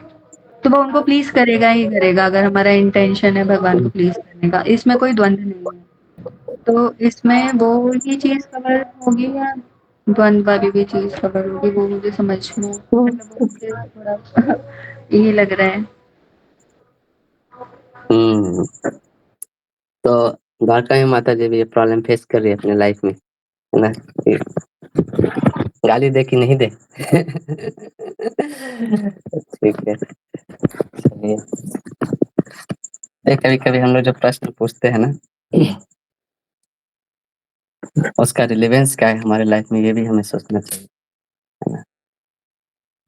तो वो उनको प्लीज करेगा ही करेगा, अगर हमारा इंटेंशन है भगवान को प्लीज करने का, इसमें कोई द्वंद नहीं है। तो इसमें वो ही चीज़ कवर होगी या द्वंद वाली भी चीज़ कवर होगी? वो मुझे समझ में मतलब वो मुझे थोड़ा ये लग रहा है। हम्म। तो द्वारका में माता जी भी ये प्रॉब्लम फेस कर रही है अपने लाइफ में, है ना? ये गाली दे कि नहीं दे? ठीक है, चलिए। कभी कभी हम लोग जो प्रश्न पूछते हैं ना, उसका रिलेवेंस क्या है हमारे लाइफ में, ये भी हमें सोचना चाहिए, है ना?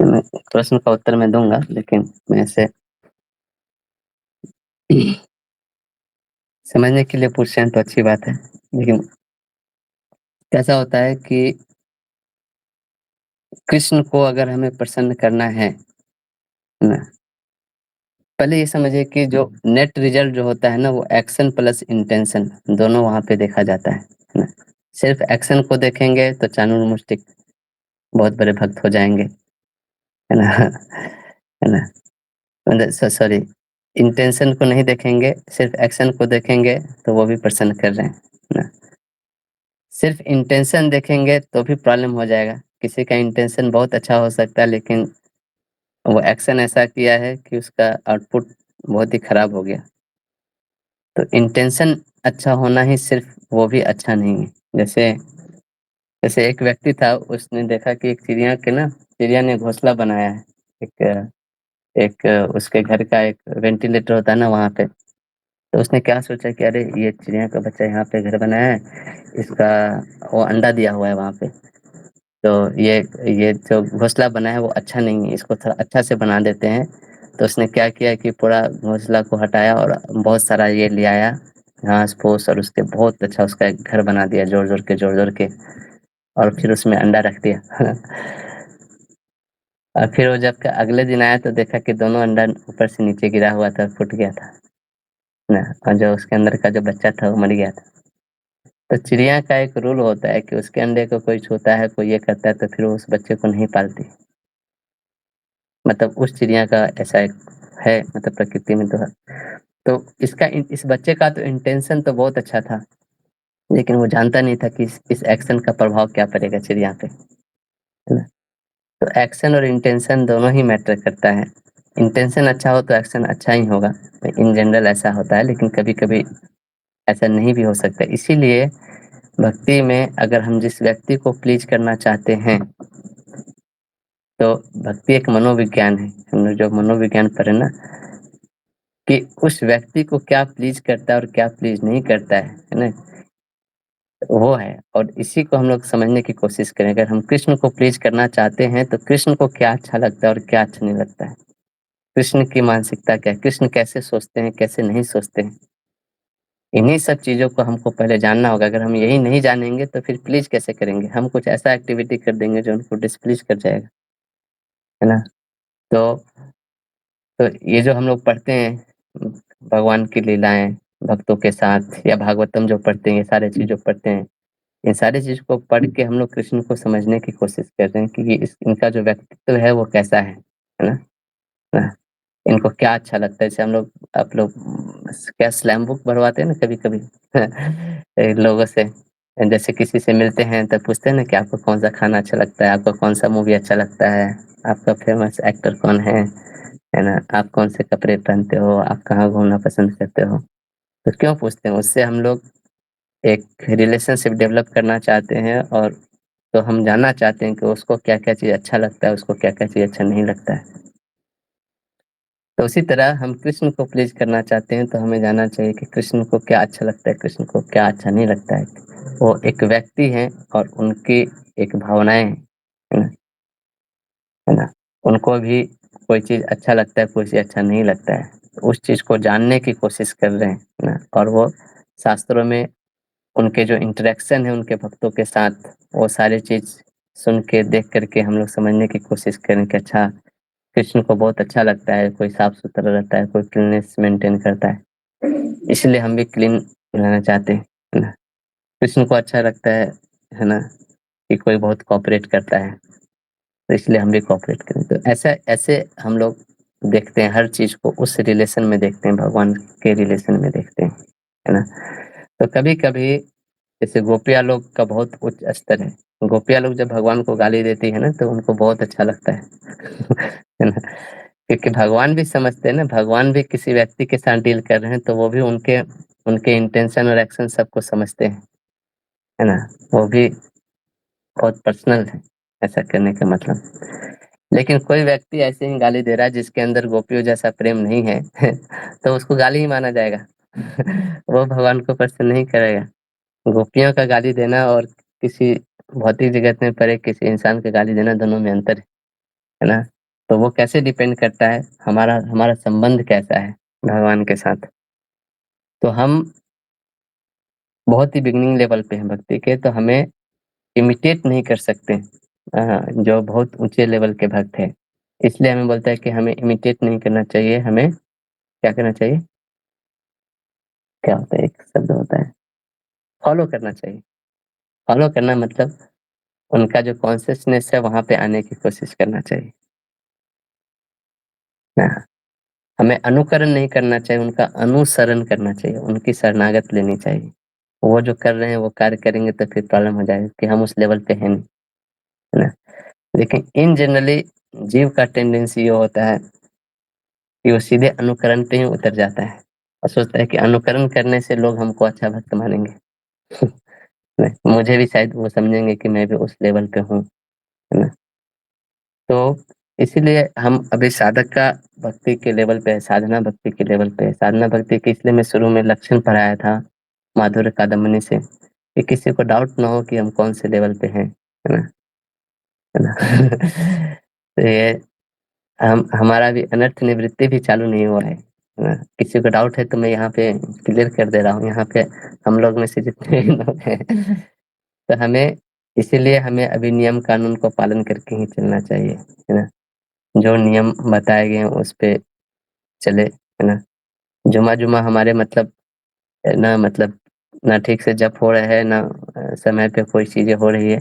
मैं प्रश्न का उत्तर मैं दूंगा, लेकिन मैं ऐसे समझने के लिए पूछ रहे हैं तो अच्छी बात है। लेकिन कैसा होता है कि कृष्ण को अगर हमें प्रसन्न करना है ना, पहले ये समझिए कि जो नेट रिजल्ट जो होता है ना, वो एक्शन प्लस इंटेंशन दोनों वहाँ पे देखा जाता है ना? सिर्फ एक्शन को देखेंगे तो चाणूर मुष्टिक बहुत बड़े भक्त हो जाएंगे, है ना? है ना? सॉरी, इंटेंशन को नहीं देखेंगे, सिर्फ एक्शन को देखेंगे तो वो भी प्रसन्न कर रहे हैं ना? सिर्फ इंटेंशन देखेंगे तो भी प्रॉब्लम हो जाएगा। किसी का इंटेंशन बहुत अच्छा हो सकता है, लेकिन वो एक्शन ऐसा किया है कि उसका आउटपुट बहुत ही खराब हो गया। तो इंटेंशन अच्छा होना ही सिर्फ वो भी अच्छा नहीं है। जैसे जैसे एक व्यक्ति था, उसने देखा कि एक चिड़िया ने घोंसला बनाया है। एक एक उसके घर का एक वेंटिलेटर होता है ना वहाँ पे। तो उसने क्या सोचा कि अरे ये चिड़िया का बच्चा यहाँ पे घर बनाया है, इसका वो अंडा दिया हुआ है वहाँ पे, तो ये जो घोंसला बना है वो अच्छा नहीं है, इसको थोड़ा अच्छा से बना देते हैं। तो उसने क्या किया कि पूरा घोंसला को हटाया और बहुत सारा ये ले आया, घास फूस, और उसके बहुत अच्छा उसका एक घर बना दिया, जोड़ जोड़ के, और फिर उसमें अंडा रख दिया। और फिर वो जब अगले दिन आया तो देखा कि दोनों अंडा ऊपर से नीचे गिरा हुआ था, फूट गया था ना, और जो उसके अंदर का जो बच्चा था वो मर गया था। तो चिड़िया का एक रूल होता है कि उसके अंडे को कोई छूता है, कोई ये करता है, तो फिर वो उस बच्चे को नहीं पालती। मतलब उस चिड़िया का ऐसा एक है, मतलब प्रकृति में तो है। तो इस बच्चे का तो इंटेंशन तो बहुत अच्छा था, लेकिन वो जानता नहीं था कि इस एक्शन का प्रभाव क्या पड़ेगा चिड़िया पे, है ना? तो एक्शन और इंटेंशन दोनों ही मैटर करता है। इंटेंशन अच्छा हो तो एक्शन अच्छा ही होगा, इन जनरल ऐसा होता है, लेकिन कभी कभी ऐसा नहीं भी हो सकता। इसीलिए भक्ति में अगर हम जिस व्यक्ति को प्लीज करना चाहते हैं, तो भक्ति एक मनोविज्ञान है। हम लोग जो मनोविज्ञान पढ़े ना, कि उस व्यक्ति को क्या प्लीज करता है और क्या प्लीज नहीं करता है ना, वो है। और इसी को हम लोग समझने की कोशिश करें। अगर हम कृष्ण को प्लीज करना चाहते हैं तो कृष्ण को क्या अच्छा लगता है और क्या अच्छा नहीं लगता है, कृष्ण की मानसिकता क्या है, कृष्ण कैसे सोचते हैं, कैसे नहीं सोचते हैं, इन्हीं सब चीजों को हमको पहले जानना होगा। अगर हम यही नहीं जानेंगे तो फिर प्लीज कैसे करेंगे? हम कुछ ऐसा एक्टिविटी कर देंगे जो उनको डिसप्लीज कर जाएगा, है ना? तो तो ये जो हम लोग पढ़ते हैं, भगवान की लीलाएं भक्तों के साथ, या भागवतम जो पढ़ते हैं, ये सारे चीज जो पढ़ते हैं, इन सारी चीज को पढ़ के हम लोग कृष्ण को समझने की कोशिश कर रहे हैं कि ये इनका जो व्यक्तित्व है वो कैसा है ना? ना? इनको क्या अच्छा लगता है। जैसे हम लोग, आप लोग क्या स्लैम बुक भरवाते हैं ना कभी कभी लोगों से, जैसे किसी से मिलते हैं तो पूछते हैं ना कि आपको कौन सा खाना अच्छा लगता है, आपको कौन सा मूवी अच्छा लगता है, आपका फेमस एक्टर कौन है ना, आप कौन से कपड़े पहनते हो, आप कहाँ घूमना पसंद करते हो। तो क्यों पूछते हैं? उससे हम लोग एक रिलेशनशिप डेवलप करना चाहते हैं, और तो हम जानना चाहते हैं कि उसको क्या क्या चीज़ अच्छा लगता है, उसको क्या क्या चीज़ अच्छा नहीं लगता है। तो उसी तरह हम कृष्ण को प्लीज करना चाहते हैं तो हमें जानना चाहिए कि कृष्ण को क्या अच्छा लगता है, कृष्ण को क्या अच्छा नहीं लगता है। वो एक व्यक्ति है और उनकी एक भावनाएं हैं, है ना? है ना? उनको भी कोई चीज अच्छा लगता है, कोई चीज अच्छा नहीं लगता है, तो उस चीज को जानने की कोशिश कर रहे हैं, है ना? और वो शास्त्रों में उनके जो इंटरेक्शन है उनके भक्तों के साथ, वो सारी चीज सुन के देख करके हम लोग समझने की कोशिश करें कि अच्छा, कृष्ण को बहुत अच्छा लगता है कोई साफ सुथरा रहता है, कोई क्लीननेस मेंटेन करता है, इसलिए हम भी क्लीन रहना चाहते हैं, है ना? कृष्ण को अच्छा लगता है ना, कि कोई बहुत कोऑपरेट करता है, तो इसलिए हम भी कोऑपरेट करें। तो ऐसा ऐसे हम लोग देखते हैं हर चीज को, उस रिलेशन में देखते हैं, भगवान के रिलेशन में देखते हैं, है ना? तो कभी कभी जैसे गोपियाँ लोग का बहुत उच्च स्तर है। गोपियाँ लोग जब भगवान को गाली देती है ना तो उनको बहुत अच्छा लगता है है ना? क्योंकि भगवान भी समझते हैं ना, भगवान भी किसी व्यक्ति के साथ डील कर रहे हैं तो वो भी उनके उनके इंटेंशन और एक्शन सबको समझते हैं, है ना? वो भी बहुत पर्सनल है ऐसा करने का मतलब। लेकिन कोई व्यक्ति ऐसे ही गाली दे रहा है जिसके अंदर गोपियों जैसा प्रेम नहीं है तो उसको गाली ही माना जाएगा वो भगवान को प्रसन्न नहीं करेगा। गोपियों का गाली देना और किसी भौतिक जगत में पड़े किसी इंसान का गाली देना, दोनों में अंतर है ना? तो वो कैसे डिपेंड करता है, हमारा हमारा संबंध कैसा है भगवान के साथ। तो हम बहुत ही बिगिनिंग लेवल पे हैं भक्ति के, तो हमें इमिटेट नहीं कर सकते जो बहुत ऊंचे लेवल के भक्त है। इसलिए हमें बोलता है कि हमें इमिटेट नहीं करना चाहिए, हमें क्या करना चाहिए, क्या होता है, एक शब्द होता है, फॉलो करना चाहिए। फॉलो करना मतलब उनका जो कॉन्शियसनेस है वहां पे आने की कोशिश करना चाहिए ना। हमें अनुकरण नहीं करना चाहिए, उनका अनुसरण करना चाहिए, उनकी शरणागत लेनी चाहिए। वो जो कर रहे हैं वो कार्य करेंगे तो फिर प्रॉब्लम हो जाएगी कि हम उस लेवल पे हैं नहीं, है ना? लेकिन इन जनरली जीव का टेंडेंसी ये होता है कि वो सीधे अनुकरण पे ही उतर जाता है और सोचता है कि अनुकरण करने से लोग हमको अच्छा भक्त मानेंगे नहीं, मुझे भी शायद वो समझेंगे कि मैं भी उस लेवल पे हूँ, है ना? तो इसीलिए हम अभी साधक का भक्ति के लेवल पे है, साधना भक्ति के लेवल पे है। साधना भक्ति के इसलिए मैं शुरू में लक्षण पढ़ाया था माधुर्य कादम्बनी से कि किसी को डाउट ना हो कि हम कौन से लेवल पे हैं, है ना? है ना? तो ये हम हमारा भी अनर्थ निवृत्ति भी चालू नहीं हुआ है ना? किसी को डाउट है तो मैं यहाँ पे क्लियर कर दे रहा हूँ। यहाँ पे हम लोग में से जितने भी लोग हैं तो हमें इसीलिए हमें अभी नियम कानून को पालन करके ही चलना चाहिए, है ना? जो नियम बताए गए हैं उस पे चले, है ना? जुमा जुमा हमारे मतलब ना, मतलब ना ठीक से जप हो रहा है ना समय पे कोई चीजें हो रही है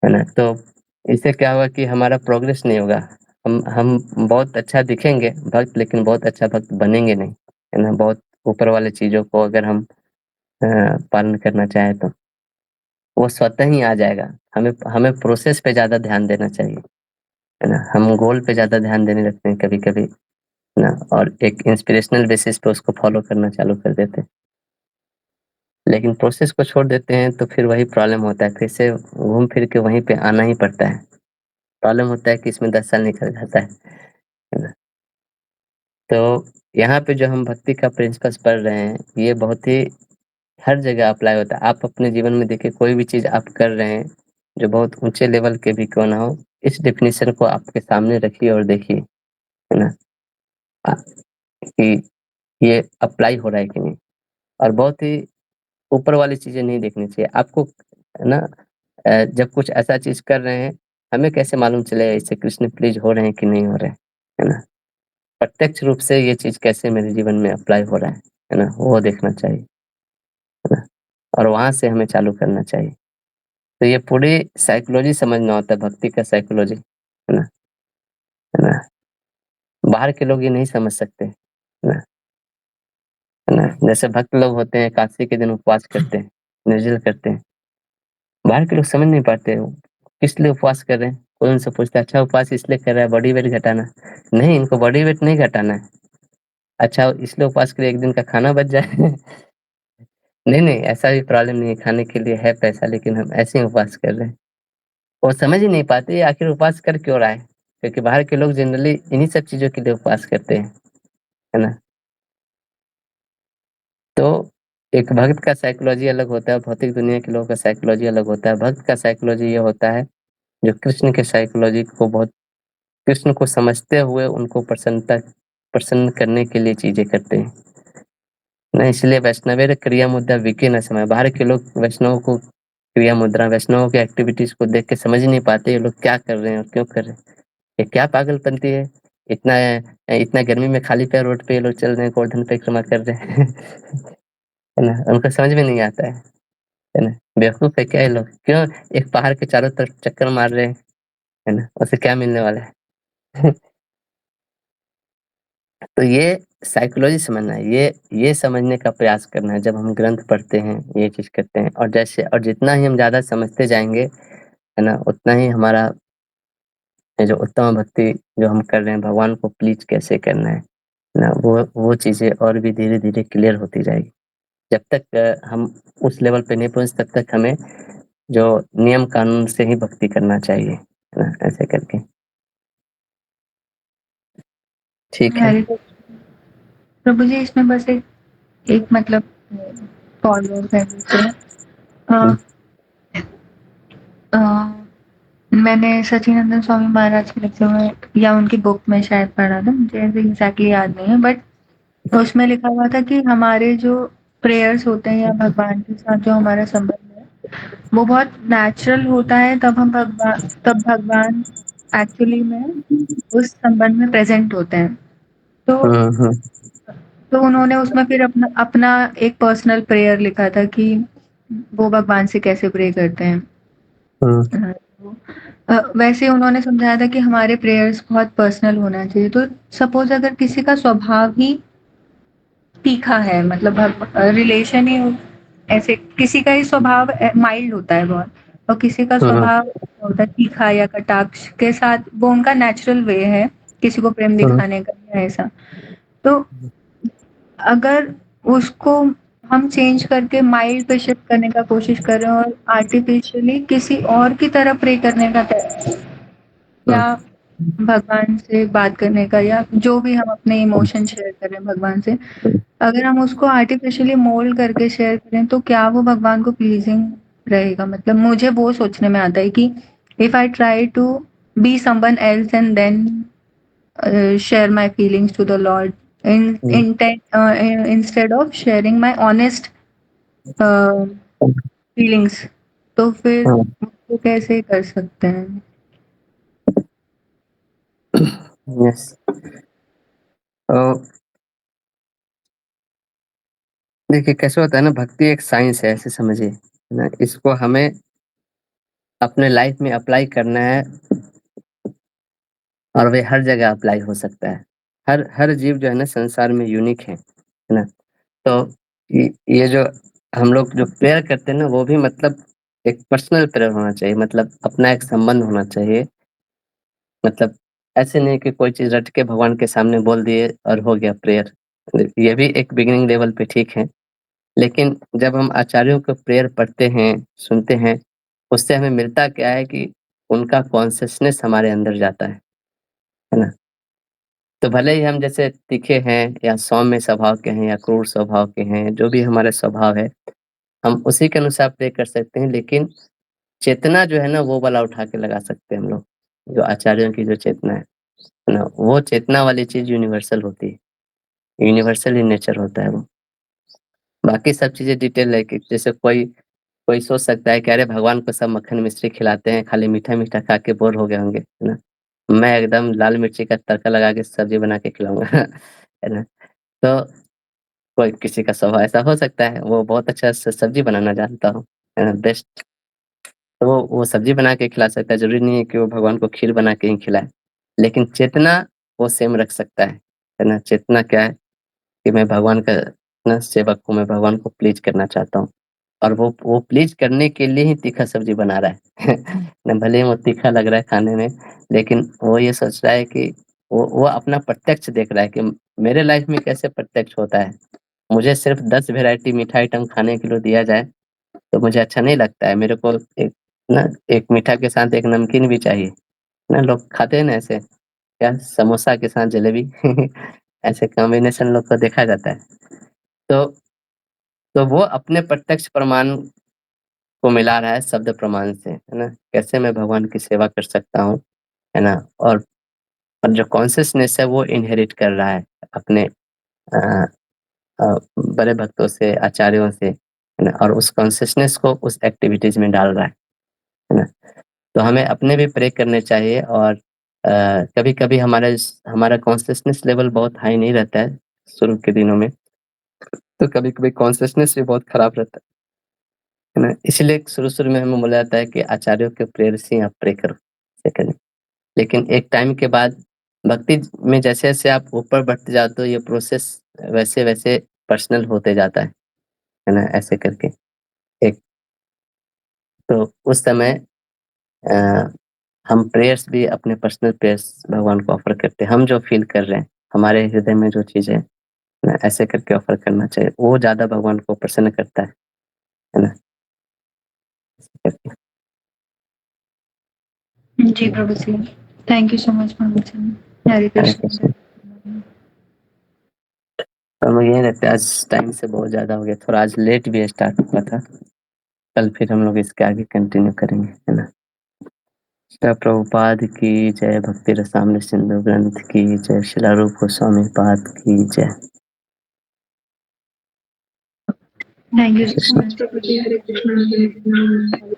ना? तो इससे क्या होगा कि हमारा प्रोग्रेस नहीं होगा। हम बहुत अच्छा दिखेंगे भक्त, लेकिन बहुत अच्छा भक्त बनेंगे नहीं, है ना? बहुत ऊपर वाले चीजों को अगर हम पालन करना चाहें तो वो स्वतः ही आ जाएगा। हमें हमें प्रोसेस पे ज्यादा ध्यान देना चाहिए, है ना? हम गोल पे ज्यादा ध्यान देने लगते हैं कभी कभी, है ना? और एक इंस्पिरेशनल बेसिस पे उसको फॉलो करना चालू कर देते हैं, लेकिन प्रोसेस को छोड़ देते हैं तो फिर वही प्रॉब्लम होता है, फिर से घूम फिर के वहीं पे आना ही पड़ता है। प्रॉब्लम होता है कि इसमें 10 साल निकल जाता है ना? तो यहाँ पे जो हम भक्ति का प्रिंसिपल्स पढ़ रहे हैं ये बहुत ही हर जगह अप्लाई होता है। आप अपने जीवन में देखिए, कोई भी चीज आप कर रहे हैं जो बहुत ऊंचे लेवल के भी क्यों ना हो, इस डेफिनेशन को आपके सामने रखिए और देखिए, है ना? आ- कि ये अप्लाई हो रहा है कि नहीं। और बहुत ही ऊपर वाली चीजें नहीं देखनी चाहिए आपको, है ना? जब कुछ ऐसा चीज कर रहे हैं, हमें कैसे मालूम चलेगा इससे कृष्ण प्लीज हो रहे हैं कि नहीं हो रहे हैं, है ना? प्रत्यक्ष रूप से ये चीज कैसे मेरे जीवन में अप्लाई हो रहा है ना? वो देखना चाहिए, है ना? और वहां से हमें चालू करना चाहिए। तो ये पूरी साइकोलॉजी समझना होता है, भक्ति का साइकोलॉजी, है ना? है ना? बाहर के लोग ये नहीं समझ सकते, है ना? है ना? जैसे भक्त लोग होते हैं एकादशी के दिन उपवास करते हैं, निर्जल करते हैं, बाहर के लोग समझ नहीं पाते वो किस लिए उपवास कर रहे हैं। कोई उनसे पूछता है अच्छा उपवास इसलिए कर रहा है बॉडी वेट घटाना? नहीं, इनको बॉडी वेट नहीं घटाना है। अच्छा इसलिए उपवास के लिए एक दिन का खाना बच जाए नहीं नहीं, ऐसा भी प्रॉब्लम नहीं है, खाने के लिए है पैसा, लेकिन हम ऐसे ही उपवास कर रहे हैं। वो समझ ही नहीं पाते ये आखिर उपवास कर क्यों रहा है, क्योंकि बाहर के लोग जनरली इन्हीं सब चीजों के लिए उपवास करते हैं, है ना? तो एक भक्त का साइकोलॉजी अलग होता है, भौतिक दुनिया के लोगों का साइकोलॉजी अलग होता है। भक्त का साइकोलॉजी ये होता है जो कृष्ण के साइकोलॉजी को बहुत, कृष्ण को समझते हुए उनको प्रसन्न करने के लिए चीजें करते हैं ना। इसलिए वैष्णवेर क्रिया मुद्रा विके न समय, बाहर के लोग वैष्णव को क्रिया मुद्रा, वैष्णव के एक्टिविटीज को देख के समझ ही नहीं पाते ये लोग क्या कर रहे हैं और क्यों कर रहे हैं। ये क्या पागलपंती है, इतना इतना गर्मी में खाली पैर रोड पे ये लोग चल रहे हैं, गोवर्धन परिक्रमा कर रहे हैं है ना? उनको समझ में नहीं आता है ना? बेवकूफ है क्या ये लोग, क्यों एक पहाड़ के चारों तरफ चक्कर मार रहे हैं, है ना? उससे क्या मिलने वाला है तो ये साइकोलॉजी समझना है, ये समझने का प्रयास करना है जब हम ग्रंथ पढ़ते हैं, ये चीज़ करते हैं और जितना ही हम ज़्यादा समझते जाएँगे, है ना? उतना ही हमारा ये जो उत्तम भक्ति जो हम कर रहे हैं, भगवान को प्लीज़ कैसे करना है ना? वो चीज़ें और भी धीरे-धीरे क्लियर होती जाएगी। जब तक हम उस लेवल पे नहीं पहुँचे तब तक हमें जो नियम कानून से ही भक्ति करना चाहिए, है ना? ऐसे करके। ठीक है। हरे कृष्ण। प्रभु जी, इसमें बस एक मतलब फॉरवर्ड कर दीजिए। हुँ, अ, मैंने सच्चिदानंद स्वामी महाराज के लिखे हुए या उनकी बुक में शायद पढ़ा था, मुझे एग्जैक्टली याद नहीं है, बट उसमें लिखा हुआ था कि हमारे जो प्रेयर्स होते हैं या भगवान के साथ जो हमारा संबंध है वो बहुत नेचुरल होता है, तब भगवान एक्चुअली में उस संबंध में प्रेजेंट होते हैं। तो हुँ, हुँ, तो उन्होंने उसमें फिर अपना अपना एक पर्सनल प्रेयर लिखा था कि वो भगवान से कैसे प्रे करते हैं। हुँ, वैसे उन्होंने समझाया था कि हमारे प्रेयर्स बहुत पर्सनल होना चाहिए। तो सपोज अगर किसी का स्वभाव ही तीखा है, मतलब रिलेशन ही ऐसे, किसी का ही स्वभाव माइल्ड होता है बहुत, और किसी का हुँ, स्वभाव होता है तीखा या कटाक्ष के साथ, वो उनका नेचुरल वे है किसी को प्रेम हुँ, दिखाने का या ऐसा। तो अगर उसको हम चेंज करके माइल्ड पे शिफ्ट करने का कोशिश कर रहे हैं और आर्टिफिशियली किसी और की तरफ प्रे करने का हुँ, या भगवान से बात करने का या जो भी हम अपने इमोशन शेयर कर रहे हैं भगवान से, अगर हम उसको आर्टिफिशियली मोल्ड करके शेयर करें तो क्या वो भगवान को प्लीजिंग रहेगा? मतलब मुझे वो सोचने में आता है कि if I try to be someone else and then share my feelings to the Lord हुँ, instead of sharing my honest uh, feelings, तो फिर हाँ, उसको कैसे कर सकते हैं? यस। तो देखिए कैसे होता है ना, भक्ति एक साइंस है, ऐसे समझिए, है ना? इसको हमें अपने लाइफ में अप्लाई करना है और वे हर जगह अप्लाई हो सकता है। हर हर जीव जो है ना संसार में यूनिक है ना? तो ये जो हम लोग जो प्रेयर करते हैं ना, वो भी मतलब एक पर्सनल प्रेयर होना चाहिए, मतलब अपना एक संबंध होना चाहिए। मतलब ऐसे नहीं कि कोई चीज़ रट के भगवान के सामने बोल दिए और हो गया प्रेयर। ये भी एक बिगिनिंग लेवल पे ठीक है। लेकिन जब हम आचार्यों को प्रेयर पढ़ते हैं, सुनते हैं, उससे हमें मिलता क्या है कि उनका कॉन्शसनेस हमारे अंदर जाता है ना? तो भले ही हम जैसे तीखे हैं या सौम्य स्वभाव के हैं या क्रूर स्वभाव के हैं, जो भी हमारा स्वभाव है, हम उसी के अनुसार प्रे कर सकते हैं, लेकिन चेतना जो है ना, वो वाला उठा के लगा सकते हैं हम लोग। जो आचार्यों की जो चेतना है ना? वो चेतना वाली चीज़ यूनिवर्सल होती है। यूनिवर्सल इन नेचर होता है वो। बाकी सब चीज़ें डिटेल है कि जैसे कोई कोई सोच सकता है कि अरे भगवान को सब मक्खन मिश्री खिलाते हैं, खाली मीठा-मीठा खा के बोर हो गए होंगे, है ना? मैं एकदम लाल मिर्ची का तड़का लगा के सब्ज़ी बना के खिलाऊँगा, है ना? तो कोई किसी का स्वभाव ऐसा हो सकता है, वो बहुत अच्छा सब्ज़ी बनाना जानता हो, है ना? बेस्ट, तो वो सब्ज़ी बना के खिला सकता है, ज़रूरी नहीं है कि वो भगवान को खीर बना के ही खिलाए। लेकिन चेतना वो सेम रख सकता है ना? चेतना क्या है कि मैं भगवान का ना सेवक हूँ, मैं भगवान को प्लीज़ करना चाहता हूँ। और वो प्लीज़ करने के लिए ही तीखा सब्ज़ी बना रहा है। ना भले ही वो तीखा लग रहा है खाने में, लेकिन वो ये सोच रहा है कि वो अपना प्रत्यक्ष देख रहा है कि मेरे लाइफ़ में कैसे प्रत्यक्ष होता है। मुझे सिर्फ़ 10 वैरायटी मीठा आइटम खाने के लिए दिया जाए, तो मुझे अच्छा नहीं लगता है। मेरे को एक ना एक मीठा के साथ एक नमकीन भी चाहिए, ना लोग खाते हैं ना ऐसे, क्या समोसा के साथ जलेबी ऐसे कॉम्बिनेशन लोग को देखा जाता है। तो वो अपने प्रत्यक्ष प्रमाण को मिला रहा है शब्द प्रमाण से, है ना? कैसे मैं भगवान की सेवा कर सकता हूँ, है ना? और जो कॉन्शसनेस है वो इनहेरिट कर रहा है अपने अ बड़े भक्तों से, आचार्यों से, है ना? और उस कॉन्शसनेस को उस एक्टिविटीज़ में डाल रहा है ना? तो हमें अपने भी प्रे करने चाहिए और कभी-कभी हमारा कॉन्शसनेस लेवल बहुत हाई नहीं रहता है शुरू के दिनों में, तो कभी-कभी कॉन्शसनेस भी बहुत खराब रहता है ना? इसलिए शुरू-शुरू में हमें बोला जाता है कि आचार्यों के प्रेयर से ही आप प्रे करो, ऐसे करें। लेकिन एक टाइम के बाद भक्ति में जैसे-जैसे आप ऊपर बढ़ते जाते हो, ये प्रोसेस वैसे-वैसे पर्सनल होते जाता है ना? ऐसे करके एक तो उस समय हम प्रेयर्स भी अपने पर्सनल प्रेयर्स भगवान को ऑफ़र करते हैं। हम जो फ़ील कर रहे हैं, हमारे हृदय में जो चीज़ है ना, ऐसे करके ऑफ़र करना चाहिए। वो ज़्यादा भगवान को प्रसन्न करता है ना? ऐसे करके। जी प्रभु जी, थैंक यू सो मच प्रभु जी। हरे हरे कृष्ण। कृष्ण। तो हम यही रहते हैं, आज टाइम से बहुत ज़्यादा हो गया, थोड़ा आज लेट भी स्टार्ट हुआ था। कल फिर हम लोग इसके आगे कंटिन्यू करेंगे, है ना? श्रील प्रभुपाद की जय, भक्ति रसामृत सिंधु ग्रंथ की जय, श्रील रूप गोस्वामी पाद की जय। Thank you Hare so Krishna. Much प्रभु जी। हरे कृष्ण।